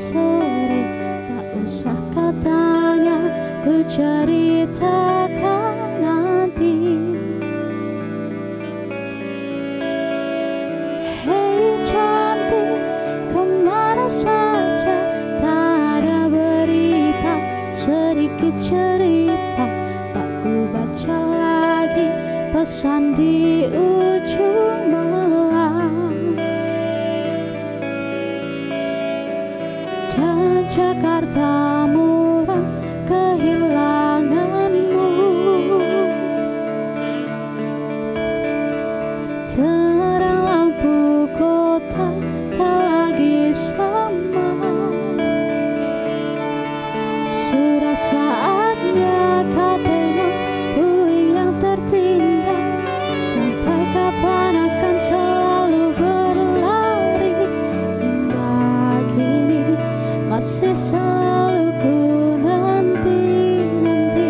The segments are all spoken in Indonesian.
sore, tak usah katanya, ku ceritakan nanti. Hei cantik, kemana saja? Tak ada berita, sedikit cerita, tak ku baca lagi pesan di ujung malam. Dan Jakarta muram kehilanganmu, terang lampu kota tak lagi sama. Sudah saatnya kau tengok puing yang tertinggal. Sampai kapan akan selalu berlari, hingga kini masih selalu ku nanti-nanti.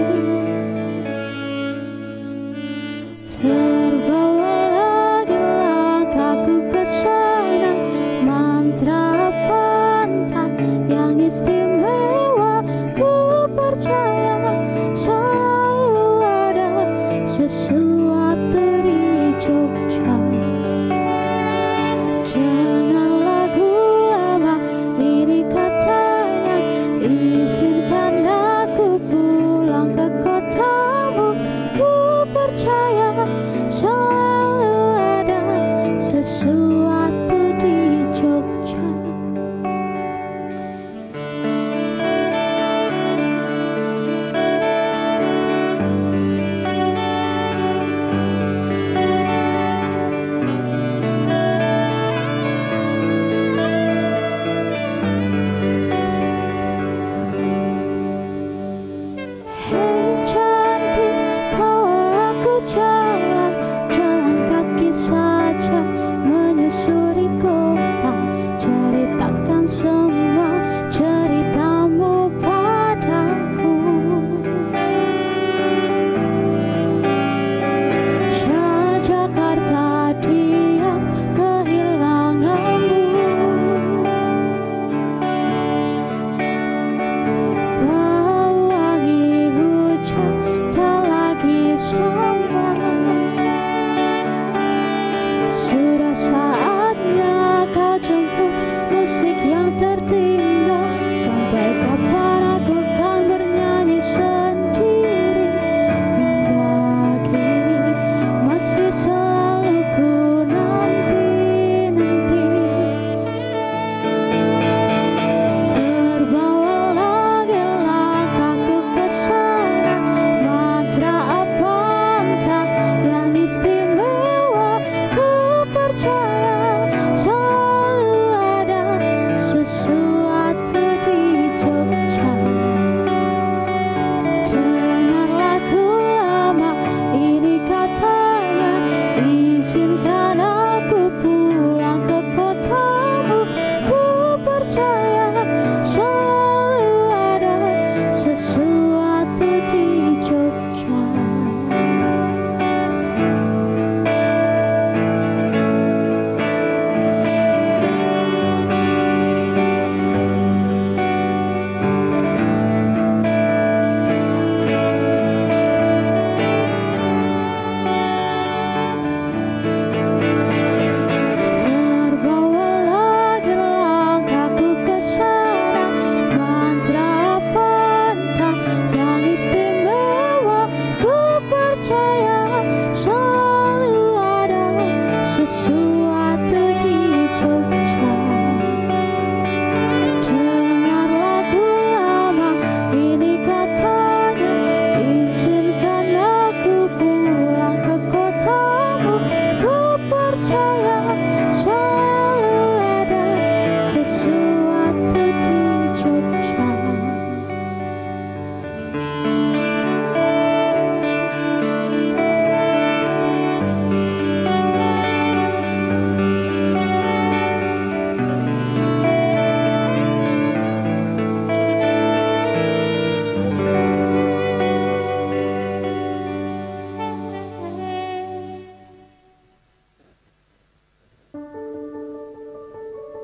Terbawa lagi langkahku ke sana, mantra pantai yang istimewa. Ku percaya selalu ada sesuatu di Jogja. Jangan lagu lama ini katanya, izinkan aku pulang ke kotamu. Ku percaya selalu ada sesuatu di Jogja.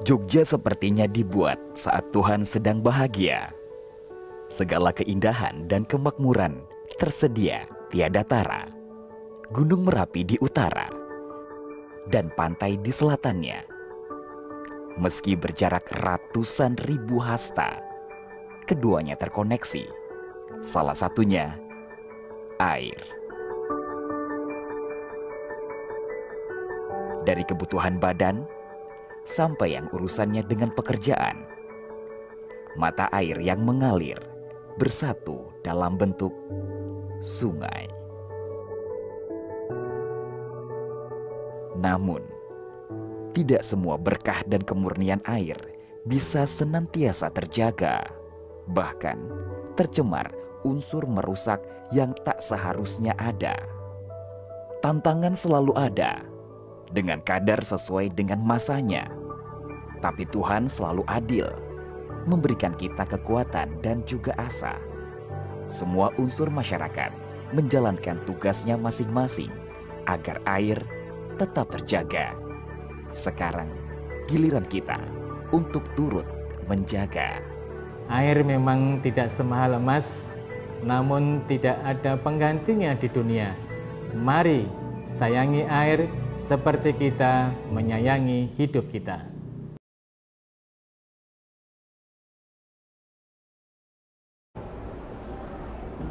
Jogja sepertinya dibuat saat Tuhan sedang bahagia. Segala keindahan dan kemakmuran tersedia tiada tara. Gunung Merapi di utara dan pantai di selatannya. Meski berjarak ratusan ribu hasta, keduanya terkoneksi. Salah satunya air. Dari kebutuhan badan sampai yang urusannya dengan pekerjaan, mata air yang mengalir bersatu dalam bentuk sungai. Namun, tidak semua berkah dan kemurnian air bisa senantiasa terjaga. Bahkan, tercemar unsur merusak yang tak seharusnya ada. Tantangan selalu ada, dengan kadar sesuai dengan masanya. Tapi Tuhan selalu adil, memberikan kita kekuatan dan juga asa. Semua unsur masyarakat menjalankan tugasnya masing-masing agar air tetap terjaga. Sekarang giliran kita untuk turut menjaga. Air memang tidak semahal emas, namun tidak ada penggantinya di dunia. Mari sayangi air seperti kita menyayangi hidup kita.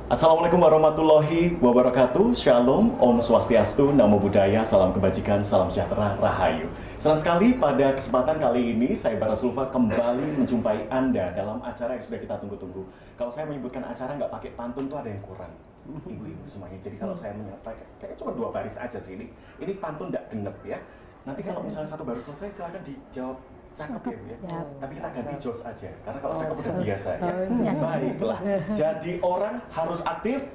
Assalamualaikum warahmatullahi wabarakatuh. Shalom, Om Swastiastu, Namo Buddhaya, salam kebajikan, salam sejahtera, Rahayu. Senang sekali pada kesempatan kali ini saya Bara Sulfa kembali menjumpai Anda dalam acara yang sudah kita tunggu-tunggu. Kalau saya menyebutkan acara nggak pakai pantun tuh ada yang kurang. Ibu-ibu semuanya. Jadi kalau saya menyapa kayaknya cuma 2 baris aja sih ini. Ini pantun nggak genep ya. Nanti kalau misalnya 1 baru selesai silakan dijawab cakep ya Bu ya. Tapi kita ganti Jos aja karena kalau cakep udah biasa ya. Baiklah. Jadi orang harus aktif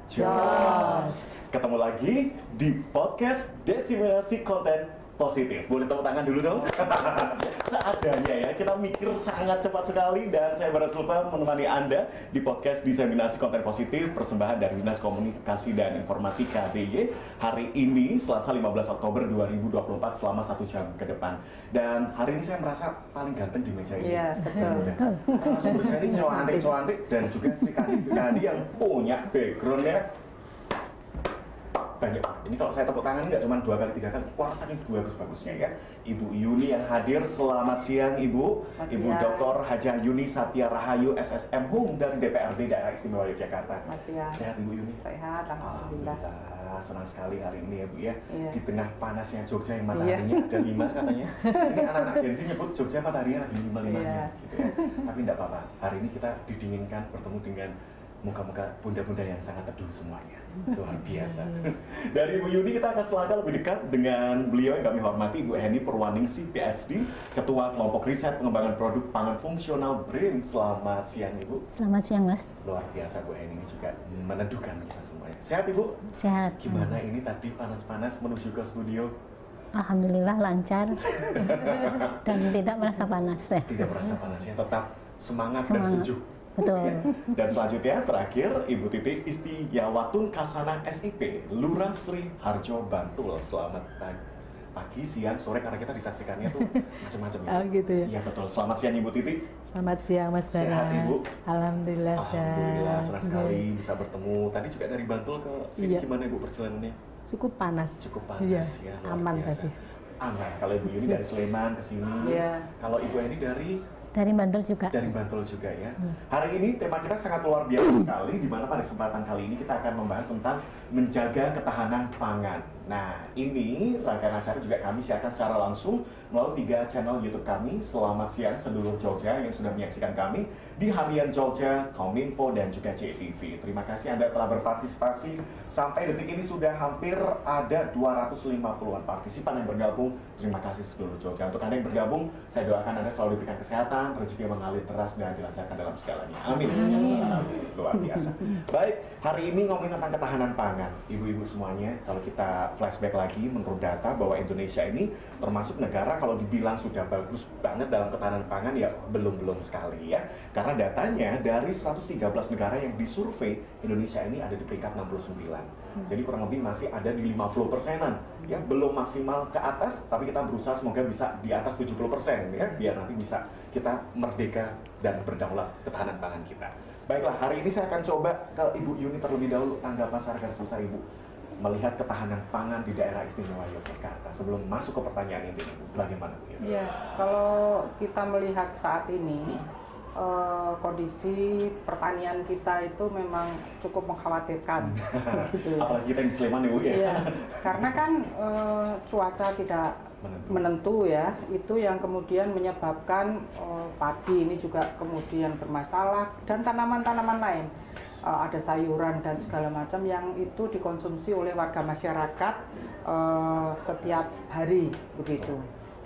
Jos. Ketemu lagi di podcast Diseminasi Konten Positif. Boleh tepuk tangan dulu dong. Seadanya ya, kita mikir sangat cepat sekali dan saya Bara Sulfa menemani Anda di podcast Diseminasi Konten Positif persembahan dari Dinas Komunikasi dan Informatika DIY hari ini Selasa 15 Oktober 2024 selama 1 jam ke depan. Dan hari ini saya merasa paling ganteng di meja ini. Iya, betul. Langsung bersama cantik-cantik dan juga Sri Kandi yang punya backgroundnya banyak. Ini kalau saya tepuk tangan nggak cuma 2 kali 3 kali, wah saking bagus-bagusnya ya. Ibu Yuni yang hadir, selamat siang Ibu. Ibu Dr. Hajah Yuni Satya Rahayu SSM Hum dari DPRD Daerah Istimewa Yogyakarta. Sehat Ibu Yuni? Sehat, alhamdulillah. Senang sekali hari ini ya Bu ya. Di tengah panasnya Jogja yang mataharinya ada 5 katanya. Ini anak-anak Gen Z nyebut Jogja mataharinya lagi 5-5-nya gitu ya. Tapi enggak apa-apa. Hari ini kita didinginkan bertemu dengan muka-muka bunda-bunda yang sangat teduh semuanya. Luar biasa. Dari Bu Yuni kita akan selangkah lebih dekat dengan beliau yang kami hormati, Ibu Heni Purwaningsih PhD, Ketua Kelompok Riset Pengembangan Produk Pangan Fungsional BRIN. Selamat siang Ibu. Selamat siang Mas. Luar biasa Bu Heni ini juga meneduhkan kita semuanya. Sehat Ibu? Sehat. Gimana ini tadi panas-panas menuju ke studio? Alhamdulillah lancar dan tidak merasa panas ya. Tidak merasa panasnya, tetap semangat. Dan sejuk. Betul. Dan selanjutnya terakhir Ibu Titik Istiyawatun Kasana SIP Lurah Sri Harjo Bantul. Selamat pagi, siang, sore karena kita disaksikannya tuh macam-macam. Oh gitu ya. Iya betul. Selamat siang Ibu Titik. Selamat siang Mas Bara. Sehat Ibu. Alhamdulillah sehat. Alhamdulillah senang sekali bisa bertemu. Tadi juga dari Bantul ke sini gimana Ibu perjalanannya? Cukup panas. Cukup panas ya. Aman biasa. tadi. Aman. Kalau Ibu Yuni dari Sleman ke sini. Iya. Kalau Ibu Eni dari Bantul juga. Dari Bantul juga ya. Hari ini tema kita sangat luar biasa sekali, di mana pada kesempatan kali ini kita akan membahas tentang menjaga ketahanan pangan. Nah, ini rangkaian acara juga kami siarkan secara langsung melalui 3 channel YouTube kami. Selamat siang sedulur Jogja yang sudah menyaksikan kami di Harian Jogja, Kominfo, dan juga JTV. Terima kasih Anda telah berpartisipasi. Sampai detik ini sudah hampir ada 250-an partisipan yang bergabung. Terima kasih sedulur Jogja. Untuk Anda yang bergabung, saya doakan Anda selalu diberikan kesehatan, rezeki yang mengalir deras, dan dilancarkan dalam segalanya. Amin. Luar biasa. Baik, hari ini ngomongin tentang ketahanan pangan. Ibu-ibu semuanya, kalau kita flashback lagi menurut data bahwa Indonesia ini termasuk negara kalau dibilang sudah bagus banget dalam ketahanan pangan ya belum sekali ya. Karena datanya dari 113 negara yang disurvei, Indonesia ini ada di peringkat 69. Jadi kurang lebih masih ada di 50%-an. Ya, belum maksimal ke atas, tapi kita berusaha semoga bisa di atas 70% ya, biar nanti bisa kita merdeka dan berdaulat ketahanan pangan kita. Baiklah, hari ini saya akan coba ke Ibu Yuni terlebih dahulu, tanggapan secara garis besar Ibu melihat ketahanan pangan di daerah istimewa Yogyakarta. Sebelum masuk ke pertanyaan ini, bagaimana Bu? Ya, kalau kita melihat saat ini kondisi pertanian kita itu memang cukup mengkhawatirkan. Gitu ya. Apalagi kita yang di Sleman ya Bu ya. Iya, karena kan cuaca tidak menentu ya, itu yang kemudian menyebabkan padi ini juga kemudian bermasalah dan tanaman-tanaman lain. Ada sayuran dan segala macam yang itu dikonsumsi oleh warga masyarakat setiap hari begitu.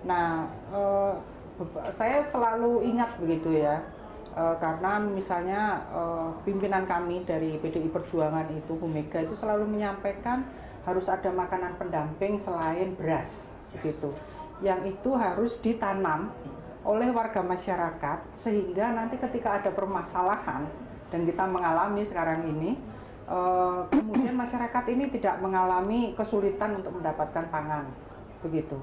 Nah, saya selalu ingat begitu ya, karena misalnya pimpinan kami dari PDI Perjuangan itu, Bu Mega itu selalu menyampaikan harus ada makanan pendamping selain beras begitu, yang itu harus ditanam oleh warga masyarakat sehingga nanti ketika ada permasalahan dan kita mengalami sekarang ini, kemudian masyarakat ini tidak mengalami kesulitan untuk mendapatkan pangan begitu.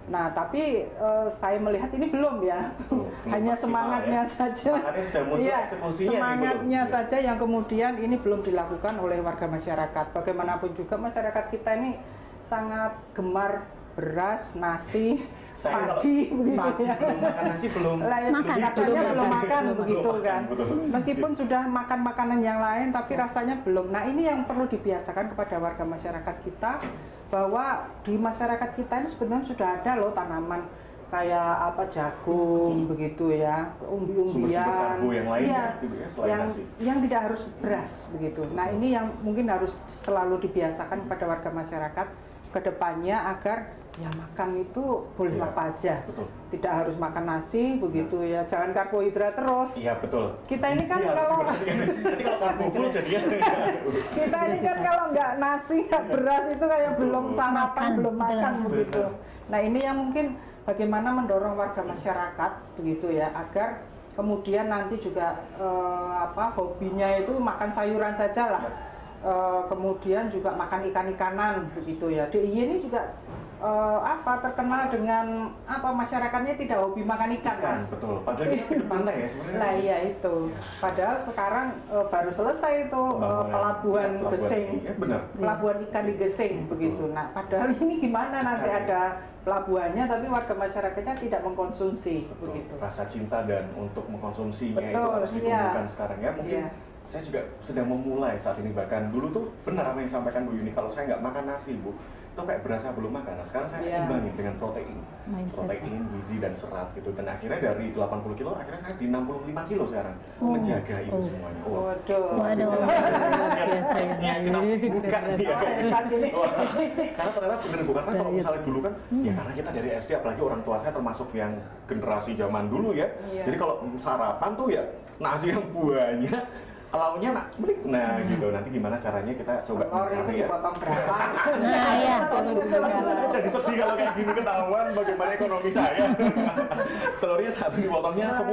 Nah, tapi saya melihat ini belum ya, belum hanya semangatnya ya. saja. Semangatnya sudah muncul, Iya, eksekusinya semangatnya belum. saja yang kemudian ini belum dilakukan oleh warga masyarakat. Bagaimanapun juga masyarakat kita ini sangat gemar beras, nasi, padi, begitu ya. Belum makan nasi belum. Makan, rasanya belum makan begitu kan. Betul. Meskipun sudah makan makanan yang lain, tapi rasanya belum. Nah, ini yang perlu dibiasakan kepada warga masyarakat kita, bahwa di masyarakat kita ini sebenarnya sudah ada loh tanaman kayak apa jagung begitu ya, umbi-umbian, Sumber-sumber karbo yang lain iya, gitu ya, selain nasi. yang tidak harus beras begitu. Nah, ini yang mungkin harus selalu dibiasakan kepada warga masyarakat ke depannya agar ya makan itu boleh Iya, apa aja, betul. tidak harus makan nasi begitu ya, jangan karbohidrat terus. Iya betul. Kita ini kan Gizi harus kalau diperhatikan. Nanti kalau karbo full jadinya. kita ini kan kalau nggak nasi nggak beras itu kayak belum sarapan, belum makan begitu. Nah, ini yang mungkin bagaimana mendorong warga masyarakat begitu ya, agar kemudian nanti juga hobinya itu makan sayuran saja lah. Kemudian juga makan ikan-ikanan begitu ya. DIY ini juga terkenal dengan masyarakatnya tidak hobi makan ikan, Mas. Betul. Padahal kita pinggir pantai ya sebenarnya. Nah, iya itu. Padahal sekarang baru selesai itu pelabuhan Gesing. Iya, benar. Pelabuhan ikan di Gesing begitu. Nah, padahal ini gimana nanti ada pelabuhannya tapi warga masyarakatnya tidak mengkonsumsi begitu. Rasa cinta dan untuk mengkonsumsinya itu Betul, harus ditumbuhkan sekarang ya. Mungkin saya juga sedang memulai saat ini, bahkan dulu tuh benar apa yang disampaikan Bu Yuni, kalau saya nggak makan nasi Bu, itu kayak berasa belum makan. Nah, sekarang saya imbangin dengan protein, gizi dan serat gitu. Dan akhirnya dari 80 kilo, akhirnya saya di 65 kilo sekarang menjaga itu semuanya. Waduh. Ya, kita buka nih ya. Karena ternyata bener Bu, karena kalau misalnya dulu kan, ya karena kita dari SD, apalagi orang tua saya termasuk yang generasi zaman dulu ya. Jadi kalau sarapan tuh ya nasi yang banyak, lauknya nah gitu. Nanti gimana caranya kita coba mencari ya. Dipotong berapa? Nah, iya. Saya jadi sedih kalau kayak gini ketahuan bagaimana ekonomi saya. Telurnya satu dipotongnya 10.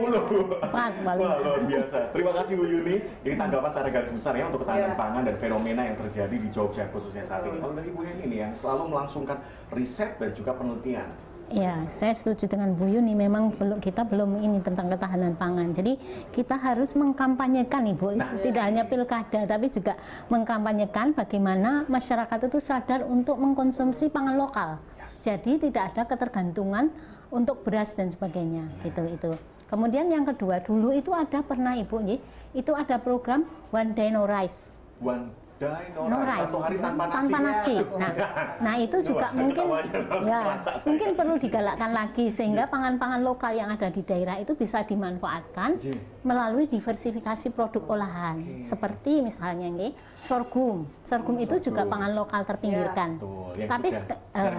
Wah, luar biasa. Terima kasih Bu Yuni. Ini tanggapan secara garis besar ya untuk ketahanan pangan dan fenomena yang terjadi di Jogja khususnya saat ini. Kalau dari Bu Yuni nih yang selalu melangsungkan riset dan juga penelitian. Ya, saya setuju dengan Bu Yuni. Memang kita belum ini tentang ketahanan pangan. Jadi kita harus mengkampanyekan, Ibu. Tidak hanya pilkada, tapi juga mengkampanyekan bagaimana masyarakat itu sadar untuk mengkonsumsi pangan lokal. Jadi tidak ada ketergantungan untuk beras dan sebagainya. Gitu. Kemudian yang kedua, dulu itu pernah Ibu, itu ada program One Day No Rice. No rice. Satu hari tanpa nasi. Nah itu juga mungkin perlu digalakkan lagi sehingga pangan-pangan lokal yang ada di daerah itu bisa dimanfaatkan melalui diversifikasi produk olahan. Seperti misalnya sorghum. Sorghum itu juga pangan lokal terpinggirkan. Tapi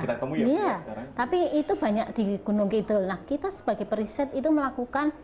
kita temui ya sekarang. Tapi itu banyak di Gunung Kidul. Nah, kita sebagai periset itu melakukan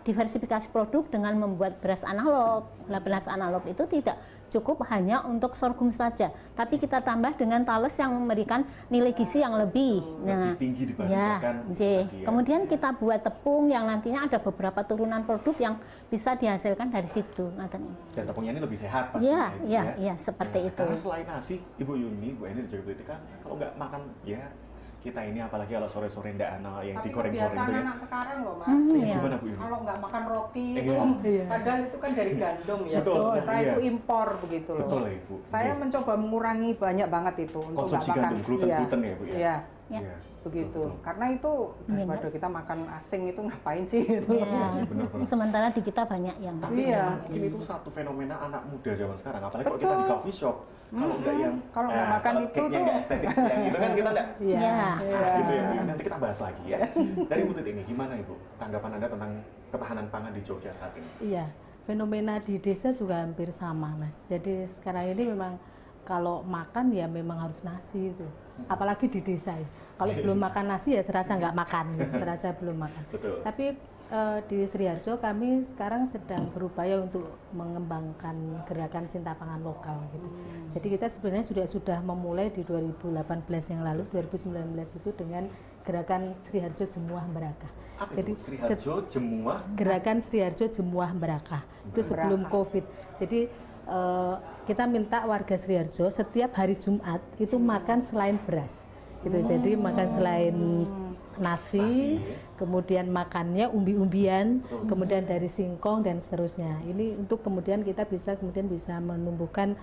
diversifikasi produk dengan membuat beras analog. Nah, beras analog itu tidak cukup hanya untuk sorghum saja, tapi kita tambah dengan tales yang memberikan nilai gizi yang lebih. Lebih tinggi dibandingkan tadi ya. Kemudian kita buat tepung yang nantinya ada beberapa turunan produk yang bisa dihasilkan dari situ. Dan tepungnya ini lebih sehat pasti. Iya, seperti itu. Karena selain nasi, Ibu Yuni, Bu Eni dan juga Bu Titi kan kalau nggak makan ya kita ini apalagi kalau sore-sore ndak yang digoreng-goreng itu ya. Anak sekarang loh Mas. Gimana Bu Yuni? Kalau nggak makan roti itu padahal itu kan dari gandum ya. Betul. Kita itu impor begitu loh. Betul ya Ibu. Saya mencoba mengurangi banyak banget itu untuk konsumsi nggak makan gandum, gluten ya Bu ya. Iya. Begitu. Karena itu daripada kita makan asing itu ngapain sih gitu. Iya. Sementara di kita banyak yang mungkin itu satu fenomena anak muda zaman sekarang, apalagi kalau kita di coffee shop. Kalau nggak makan itu tuh nggak estetik yang itu kan kita nggak gitu ya Bu. Nanti kita bahas lagi ya. Dari Bu Titi ini gimana Ibu tanggapan Anda tentang ketahanan pangan di Jogja saat ini? Iya, fenomena di desa juga hampir sama Mas. Jadi sekarang ini memang kalau makan ya memang harus nasi itu, apalagi di desa ya. Kalau belum makan nasi ya serasa nggak makan, serasa belum makan. Betul. Tapi di Sriharjo kami sekarang sedang berupaya untuk mengembangkan gerakan cinta pangan lokal gitu. Jadi kita sebenarnya sudah memulai di 2018 yang lalu, 2019 itu dengan gerakan Sriharjo Jemuah Berakah. Jadi Sriharjo Jemuah gerakan Sriharjo Jemuah Berakah itu sebelum Covid. Jadi kita minta warga Sriharjo setiap hari Jumat itu makan selain beras gitu. Jadi makan selain nasi, kemudian makannya umbi-umbian, kemudian dari singkong dan seterusnya. Ini untuk kemudian kita bisa menumbuhkan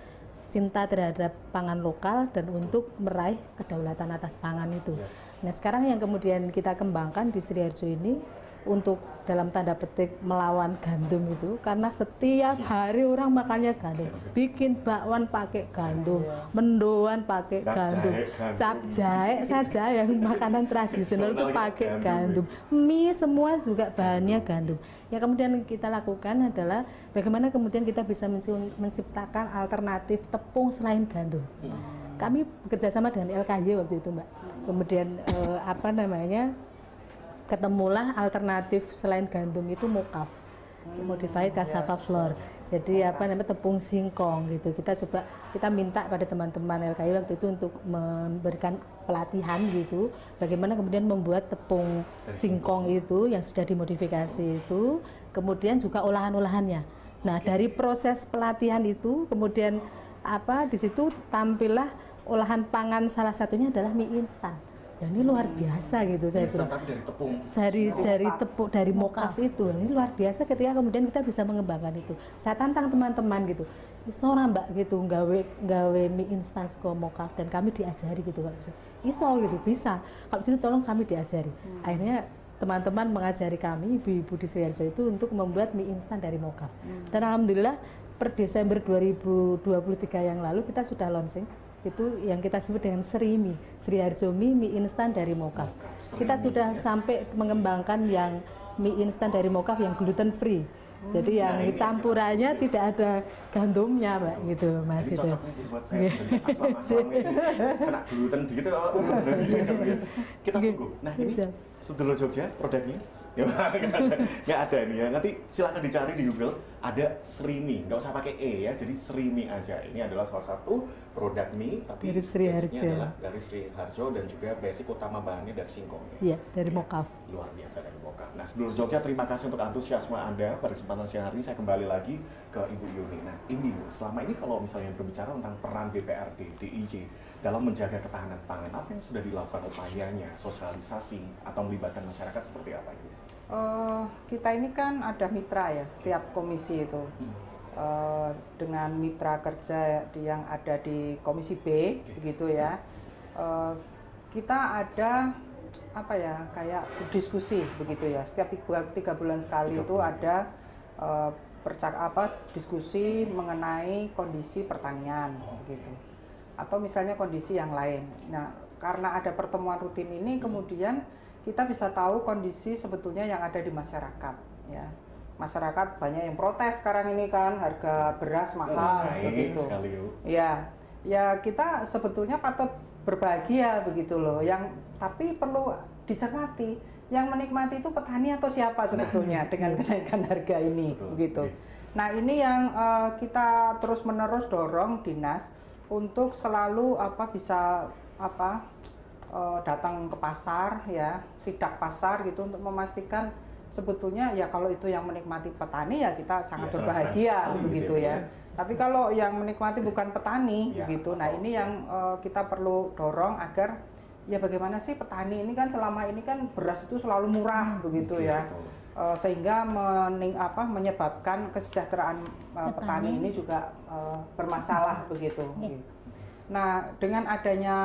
cinta terhadap pangan lokal dan untuk meraih kedaulatan atas pangan itu. Nah, sekarang yang kemudian kita kembangkan di Sriharjo ini untuk dalam tanda petik melawan gandum itu, karena setiap hari orang makannya gandum, bikin bakwan pakai gandum, mendoan pakai gandum, cap jahe saja yang makanan tradisional itu pakai gandum, mie semua juga bahannya gandum. Yang kemudian kita lakukan adalah bagaimana kemudian kita bisa menciptakan alternatif tepung selain gandum. Kami bekerja sama dengan LKY waktu itu Mbak, kemudian ketemulah alternatif selain gandum itu mokaf, modified cassava flour. Jadi tepung singkong gitu. Kita minta pada teman-teman LKI waktu itu untuk memberikan pelatihan gitu, bagaimana kemudian membuat tepung singkong itu yang sudah dimodifikasi itu, kemudian juga olahan-olahannya. Nah, dari proses pelatihan itu kemudian di situ tampillah olahan pangan, salah satunya adalah mie instan. Ya ini luar biasa gitu saya bilang. Dari tepung. Dari tepung dari mokaf itu. Ini luar biasa ketika kemudian kita bisa mengembangkan itu. Saya tantang teman-teman gitu. Iso Mbak gitu gawe mie instan saka mokaf dan kami diajari gitu kalau bisa. Iso gitu bisa. Kalau gitu tolong kami diajari. Akhirnya teman-teman mengajari kami ibu-ibu di Sriharjo itu untuk membuat mie instan dari mokaf. Dan alhamdulillah per Desember 2023 yang lalu kita sudah launching. Itu yang kita sebut dengan Srimi, Sriharjo mie instan dari mokaf. Kita sudah sampai mengembangkan yang mie instan dari mokaf yang gluten free. Jadi yang campurannya tidak ada gandumnya, Mbak, gitu, Mas. Ini itu. cocok nih buat saya, asam-asam ini kena gluten dikit, kita tunggu. Nah ini Sedulur Jogja produknya? Ya, nggak ada nih ya. Nanti silakan dicari di Google. Ada Srimi, nggak usah pakai E ya. Jadi Srimi aja. Ini adalah salah satu produk mie, tapi dari Sriharjo. adalah dari Sriharjo dan juga basic utama bahannya dari singkong. Iya, dari mokaf. Luar biasa dari mokaf. Nah, Sedulur Jogja, terima kasih untuk antusiasme Anda pada kesempatan siang hari ini. Saya kembali lagi ke Ibu Yuni. Nah, ini Bu, selama ini kalau misalnya berbicara tentang peran BPRD, DIY dalam menjaga ketahanan pangan, apa yang sudah dilakukan upayanya, sosialisasi atau melibatkan masyarakat seperti apa Ibu? Kita ini kan ada mitra ya, setiap komisi itu dengan mitra kerja yang ada di komisi B, begitu ya. Kita ada kayak diskusi begitu ya. Setiap tiga bulan sekali itu ada diskusi mengenai kondisi pertanian, gitu. Atau misalnya kondisi yang lain. Nah, karena ada pertemuan rutin ini, kemudian kita bisa tahu kondisi sebetulnya yang ada di masyarakat, ya. Masyarakat banyak yang protes sekarang ini kan, harga beras mahal, begitu. Ya, kita sebetulnya patut berbahagia begitu loh. Tapi perlu dicermati, yang menikmati itu petani atau siapa sebetulnya dengan kenaikan harga ini, begitu. Nah, ini yang kita terus-menerus dorong dinas untuk selalu bisa datang ke pasar ya, sidak pasar gitu untuk memastikan sebetulnya ya kalau itu yang menikmati petani ya kita sangat berbahagia begitu ya. Tapi kalau yang menikmati bukan petani begitu. Nah, ini yang kita perlu dorong agar ya bagaimana sih petani ini kan selama ini kan beras itu selalu murah begitu ya. Sehingga menyebabkan kesejahteraan petani ini juga bermasalah begitu. Nah, dengan adanya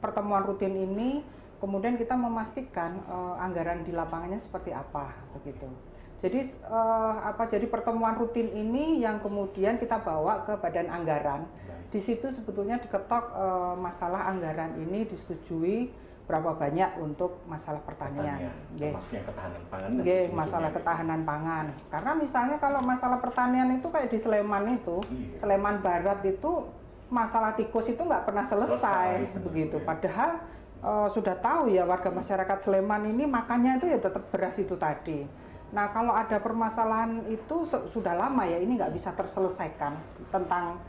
pertemuan rutin ini, kemudian kita memastikan anggaran di lapangannya seperti apa begitu. Jadi jadi pertemuan rutin ini yang kemudian kita bawa ke Badan Anggaran. Di situ sebetulnya diketok masalah anggaran ini disetujui berapa banyak untuk masalah pertanian. Termasuk yang ketahanan pangan. Masalah ketahanan pangan. Karena misalnya kalau masalah pertanian itu kayak di Sleman itu, Sleman Barat itu masalah tikus itu nggak pernah selesai begitu. Padahal sudah tahu ya warga masyarakat Sleman ini makannya itu ya tetap beras itu tadi. Nah, kalau ada permasalahan itu sudah lama ya ini nggak bisa terselesaikan tentang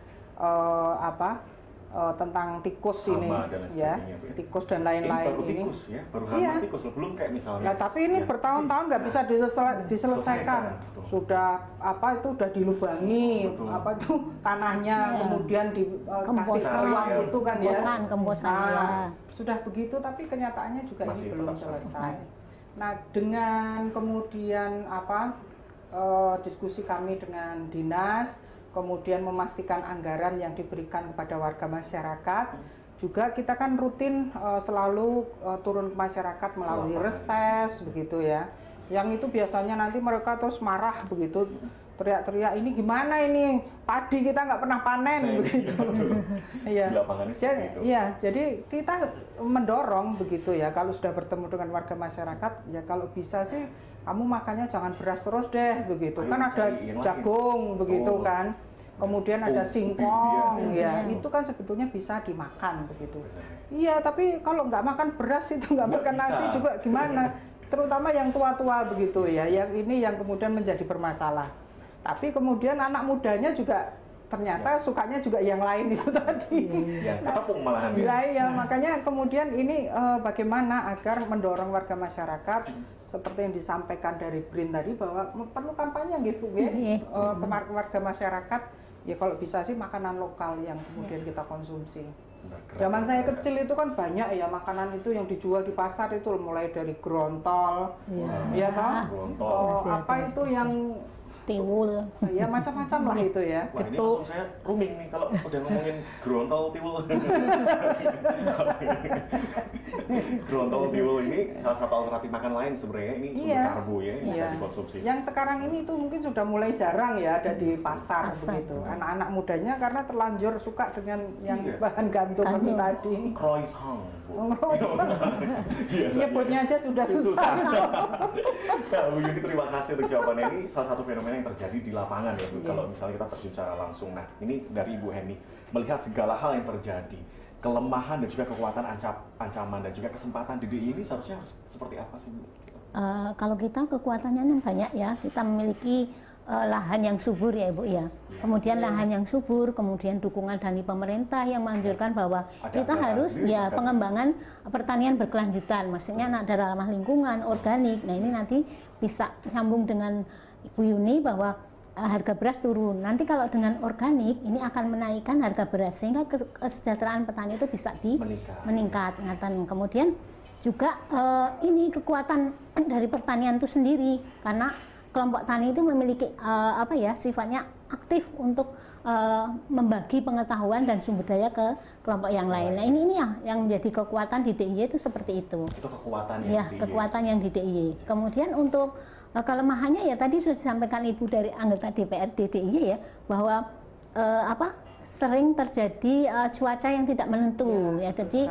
tentang tikus ini ya, tikus dan lain-lain ini. Tikus ya, baru hama tikus belum kayak misalnya. Nah, tapi ini bertahun-tahun nggak bisa diselesaikan. Sudah itu udah dilubangi, itu tanahnya kemudian dikasih ruang itu kan ya. Kembosan. Sudah begitu tapi kenyataannya juga ini belum selesai. Nah, dengan kemudian diskusi kami dengan dinas, kemudian memastikan anggaran yang diberikan kepada warga masyarakat, juga kita kan rutin selalu turun ke masyarakat melalui reses begitu ya. Yang itu biasanya nanti mereka terus marah begitu, teriak-teriak ini gimana ini padi kita nggak pernah panen begitu. Iya, jadi kita mendorong begitu ya, kalau sudah bertemu dengan warga masyarakat ya kalau bisa sih kamu makannya jangan beras terus deh begitu. Kan ada jagung begitu kan. Kemudian ada singkong ya. Itu kan sebetulnya bisa dimakan begitu. Iya, tapi kalau nggak makan beras itu nggak makan nasi juga gimana? Terutama yang tua-tua begitu ya. Yang ini yang kemudian menjadi bermasalah. Tapi kemudian anak mudanya juga ternyata sukanya juga yang lain itu tadi. Tepung malahan. Ya, makanya kemudian ini bagaimana agar mendorong warga masyarakat seperti yang disampaikan dari BRIN tadi bahwa perlu kampanye gitu ke warga masyarakat ya kalau bisa sih makanan lokal yang kemudian kita konsumsi. Zaman saya kecil itu kan banyak ya makanan itu yang dijual di pasar itu mulai dari grontol, ya kan? Itu yang tiwul, ya macam-macam lah itu ya. Wah, ini langsung saya rooming nih kalau udah ngomongin grontol tiwul. Grontol tiwul ini salah satu alternatif makan lain sebenarnya, ini sumber karbo ya yang bisa dikonsumsi. Yang sekarang ini itu mungkin sudah mulai jarang ya ada di pasar begitu. Anak-anak mudanya karena terlanjur suka dengan yang bahan gantung itu tadi. Croissant. Nyebutnya aja sudah susah. Nah, Bu Yuni terima kasih untuk jawabannya. Ini salah satu fenomena yang terjadi di lapangan ya Bu, kalau misalnya kita terjun secara langsung. Nah, ini dari Ibu Heni, melihat segala hal yang terjadi, kelemahan dan juga kekuatan ancaman dan juga kesempatan di DIY ini seharusnya harus seperti apa sih Bu? Kalau kita kekuatannya banyak ya, kita memiliki lahan yang subur ya Ibu ya. Kemudian lahan yang subur, kemudian dukungan dari pemerintah yang menganjurkan bahwa kita harus pengembangan pertanian berkelanjutan. Maksudnya ada ramah lingkungan, organik. Nah, ini nanti bisa sambung dengan Ibu Yuni bahwa harga beras turun. Nanti kalau dengan organik ini akan menaikkan harga beras sehingga kesejahteraan petani itu bisa meningkat. Kemudian juga ini kekuatan dari pertanian itu sendiri karena kelompok tani itu memiliki sifatnya aktif untuk membagi pengetahuan dan sumber daya ke kelompok yang lain. Nah, ini ya yang menjadi kekuatan di DIY itu seperti itu. Itu kekuatan kekuatan yang di DIY. Kemudian untuk kelemahannya ya tadi sudah disampaikan Ibu dari anggota DPRD DIY ya bahwa sering terjadi cuaca yang tidak menentu jadi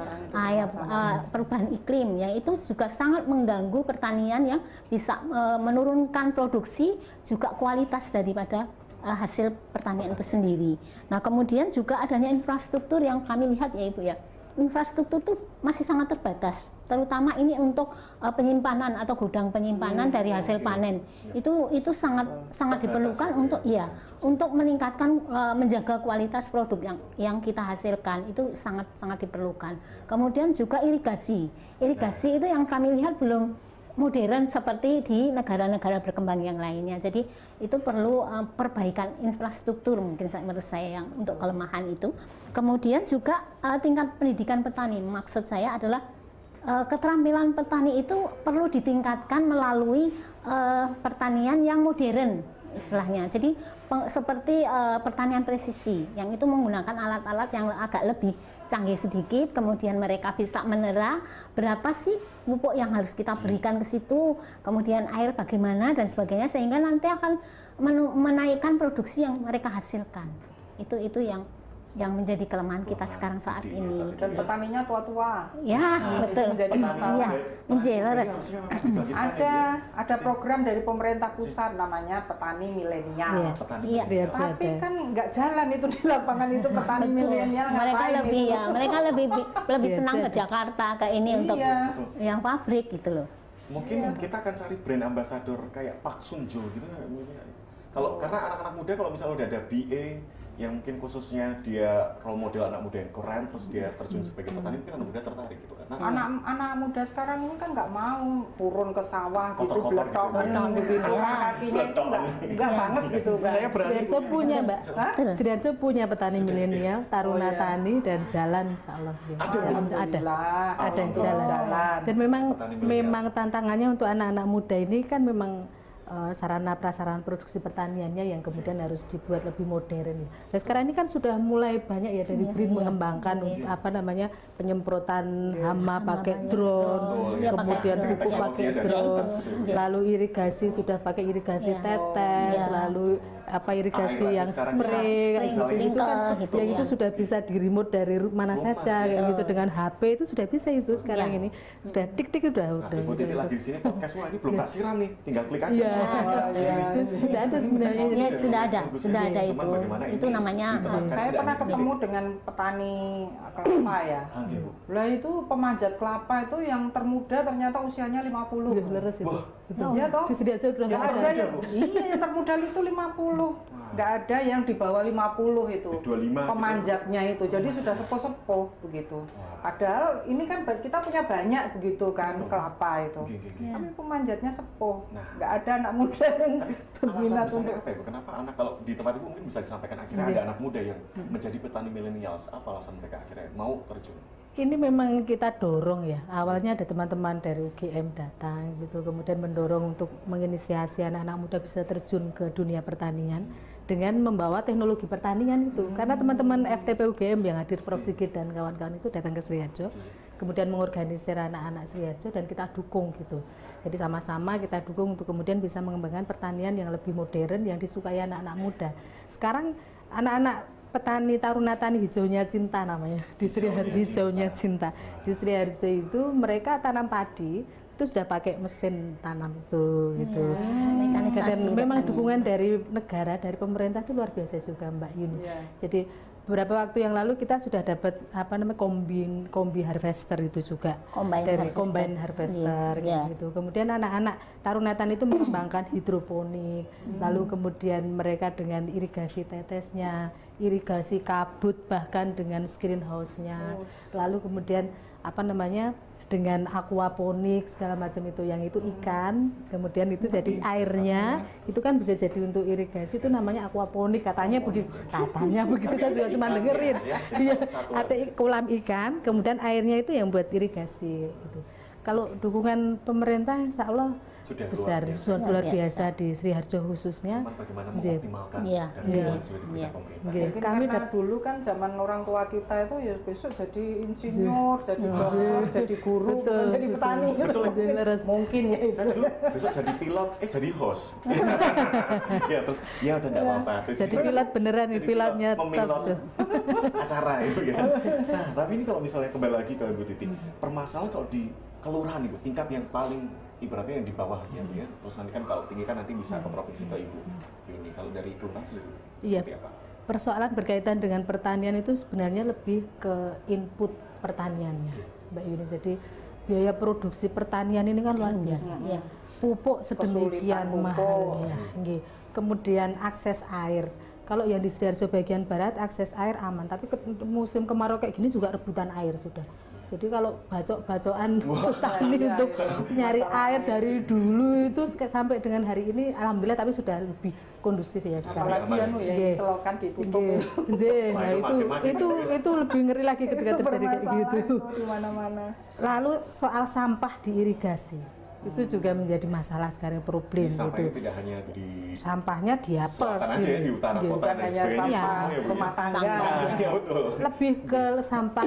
perubahan iklim yang itu juga sangat mengganggu pertanian yang bisa menurunkan produksi juga kualitas daripada hasil pertanian itu sendiri. Nah, kemudian juga adanya infrastruktur yang kami lihat ya Ibu ya. infrastruktur tuh masih sangat terbatas, terutama ini untuk penyimpanan atau gudang penyimpanan dari hasil panen. Itu sangat diperlukan untuk meningkatkan menjaga kualitas produk yang kita hasilkan, itu sangat diperlukan. Kemudian juga irigasi itu yang kami lihat belum modern seperti di negara-negara berkembang yang lainnya. Jadi itu perlu perbaikan infrastruktur mungkin menurut saya yang untuk kelemahan itu. Kemudian juga tingkat pendidikan petani. Maksud saya adalah keterampilan petani itu perlu ditingkatkan melalui pertanian yang modern istilahnya. Jadi seperti pertanian presisi yang itu menggunakan alat-alat yang agak lebih canggih sedikit, kemudian mereka bisa menera berapa sih pupuk yang harus kita berikan ke situ, kemudian air bagaimana dan sebagainya, sehingga nanti akan menaikkan produksi yang mereka hasilkan. Itu yang menjadi kelemahan kita sekarang saat ini. Dan petaninya tua-tua. Ya, betul. Menjadi masalah. Iya, menjelas. Ada program dari pemerintah pusat namanya petani milenial. Iya. Tapi kan nggak jalan itu di lapangan itu petani milenial. Mereka lebih senang ke Jakarta ke ini untuk yang pabrik gitu loh. Mungkin kita akan cari brand ambassador kayak Pak Sunjo gitu. Kalau karena anak-anak muda kalau misalnya udah ada BA yang mungkin khususnya dia role model anak muda yang keren, terus dia terjun sebagai petani, mungkin anak muda tertarik gitu kan. Anak muda sekarang ini kan nggak mau turun ke sawah gitu, Kotor-kotor beletok begini, kakinya itu nggak banget gitu kan. Saya berani. Sidoarjo punya, Mbak. Sidoarjo punya petani milenial, Taruna Tani dan Jalan, insya Allah. Ada yang jalan. Dan memang tantangannya untuk anak-anak muda ini kan memang sarana prasarana produksi pertaniannya yang kemudian harus dibuat lebih modern. Dan sekarang ini kan sudah mulai banyak ya dari BRIN mengembangkan penyemprotan hama pakai drone, kemudian pupuk pakai drone, lalu irigasi sudah pakai irigasi tetes, lalu irigasi yang spray itu kan yang itu sudah bisa di remote dari mana saja kayak gitu, dengan HP itu sudah bisa itu sekarang ini. Udah tik-tik udah. Ibu Titi lagi di sini podcast, wah ini belum tak siram nih, tinggal klik aja. Sudah ada sebenarnya. Ya, sudah ada itu. Itu namanya. Saya pernah ketemu dengan petani kelapa ya. Lah itu pemanjat kelapa itu yang termuda ternyata usianya 50. Leres itu. Ya toh? Di Sidoarjo udah nggak ada yang yang termuda itu 50. Nggak ada yang di bawah 50 itu. 25 pemanjatnya itu. Jadi sudah sepuh-sepuh begitu. Padahal ini kan kita punya banyak begitu kan kelapa itu. Tapi pemanjatnya sepuh. Nggak ada anak muda yang berminat untuk apa ya? Kenapa anak, kalau di tempat ibu mungkin bisa disampaikan akhirnya ada anak muda yang menjadi petani milenials, apa alasan mereka akhirnya mau terjun? Ini memang kita dorong ya, awalnya ada teman-teman dari UGM datang gitu, kemudian mendorong untuk menginisiasi anak-anak muda bisa terjun ke dunia pertanian dengan membawa teknologi pertanian itu. Karena teman-teman FTP UGM yang hadir, Prof. Sigit dan kawan-kawan itu datang ke Sriharjo, kemudian mengorganisir anak-anak Sriharjo dan kita dukung gitu. Jadi sama-sama kita dukung untuk kemudian bisa mengembangkan pertanian yang lebih modern yang disukai anak-anak muda. Sekarang anak-anak petani Taruna Tani Hijaunya Cinta namanya, di Sriharjo Hijaunya Cinta. Di Sriharjo itu mereka tanam padi itu sudah pakai mesin tanam itu gitu. Dan memang dukungan dari negara, dari pemerintah itu luar biasa juga Mbak Yuni. Jadi beberapa waktu yang lalu kita sudah dapat kombi harvester itu juga combine harvester gitu. Kemudian anak-anak Taruna Tani itu mengembangkan hidroponik, lalu kemudian mereka dengan irigasi tetesnya, irigasi kabut bahkan dengan greenhouse-nya, lalu kemudian dengan aquaponik segala macam itu, yang itu ikan, kemudian itu jadi airnya itu kan bisa jadi untuk irigasi, itu namanya aquaponik katanya begitu, saya juga cuma dengerin. Ada kolam ikan, kemudian airnya itu yang buat irigasi gitu. Kalau dukungan pemerintah insya Allah sudah besar, luar biasa di Sriharjo khususnya. Cuman bagaimana mengoptimalkan Mungkin kami dulu kan zaman orang tua kita itu ya besok jadi insinyur, jadi dokter, jadi guru, jadi petani. Mungkin ya itu. Besok jadi pilot, jadi host. Ya terus ya udah nggak apa-apa. Jadi pilot beneran nih, pilotnya memilot acara itu ya. Nah tapi ini kalau misalnya kembali lagi ke Ibu Titi, permasalahan kalau di kelurahan Ibu, tingkat yang paling ibaratnya yang di bawah terus nanti kan kalau tinggi kan nanti bisa ke provinsi ke Ibu Yuni. Kalau dari kelurahan sendiri seperti apa? persoalan berkaitan dengan pertanian itu sebenarnya lebih ke input pertaniannya, Mbak Yuni. Jadi biaya produksi pertanian ini kan luar biasa. Ya. Pupuk sedemikian Kesulitan mahal, pupuk. ya. Nggih. Kemudian akses air. Kalau yang di Sidoarjo bagian barat akses air aman, tapi musim kemarau kayak gini juga rebutan air sudah. Jadi kalau bacok-bacokan petani iya, untuk iya. nyari Masalah air air. dari dulu itu sampai dengan hari ini alhamdulillah tapi sudah lebih kondusif ya sekarang. Apalagi anu ya, Nggih. selokan ditutup. Nggih. Nggih. Wah, Nah, itu makin- itu lebih ngeri lagi ketika Itu terjadi kayak bermasalah gitu. itu di mana-mana. Lalu soal sampah di irigasi itu juga menjadi masalah sekarang, problem Sampahnya gitu. tidak hanya di Sampahnya diapers selatan aja ya, di utara Nggih. kota Bukan dan hanya sebagainya. sampah semua ya, Bu, ya? rumah tangga. Nah, iya betul. Lebih ke sampah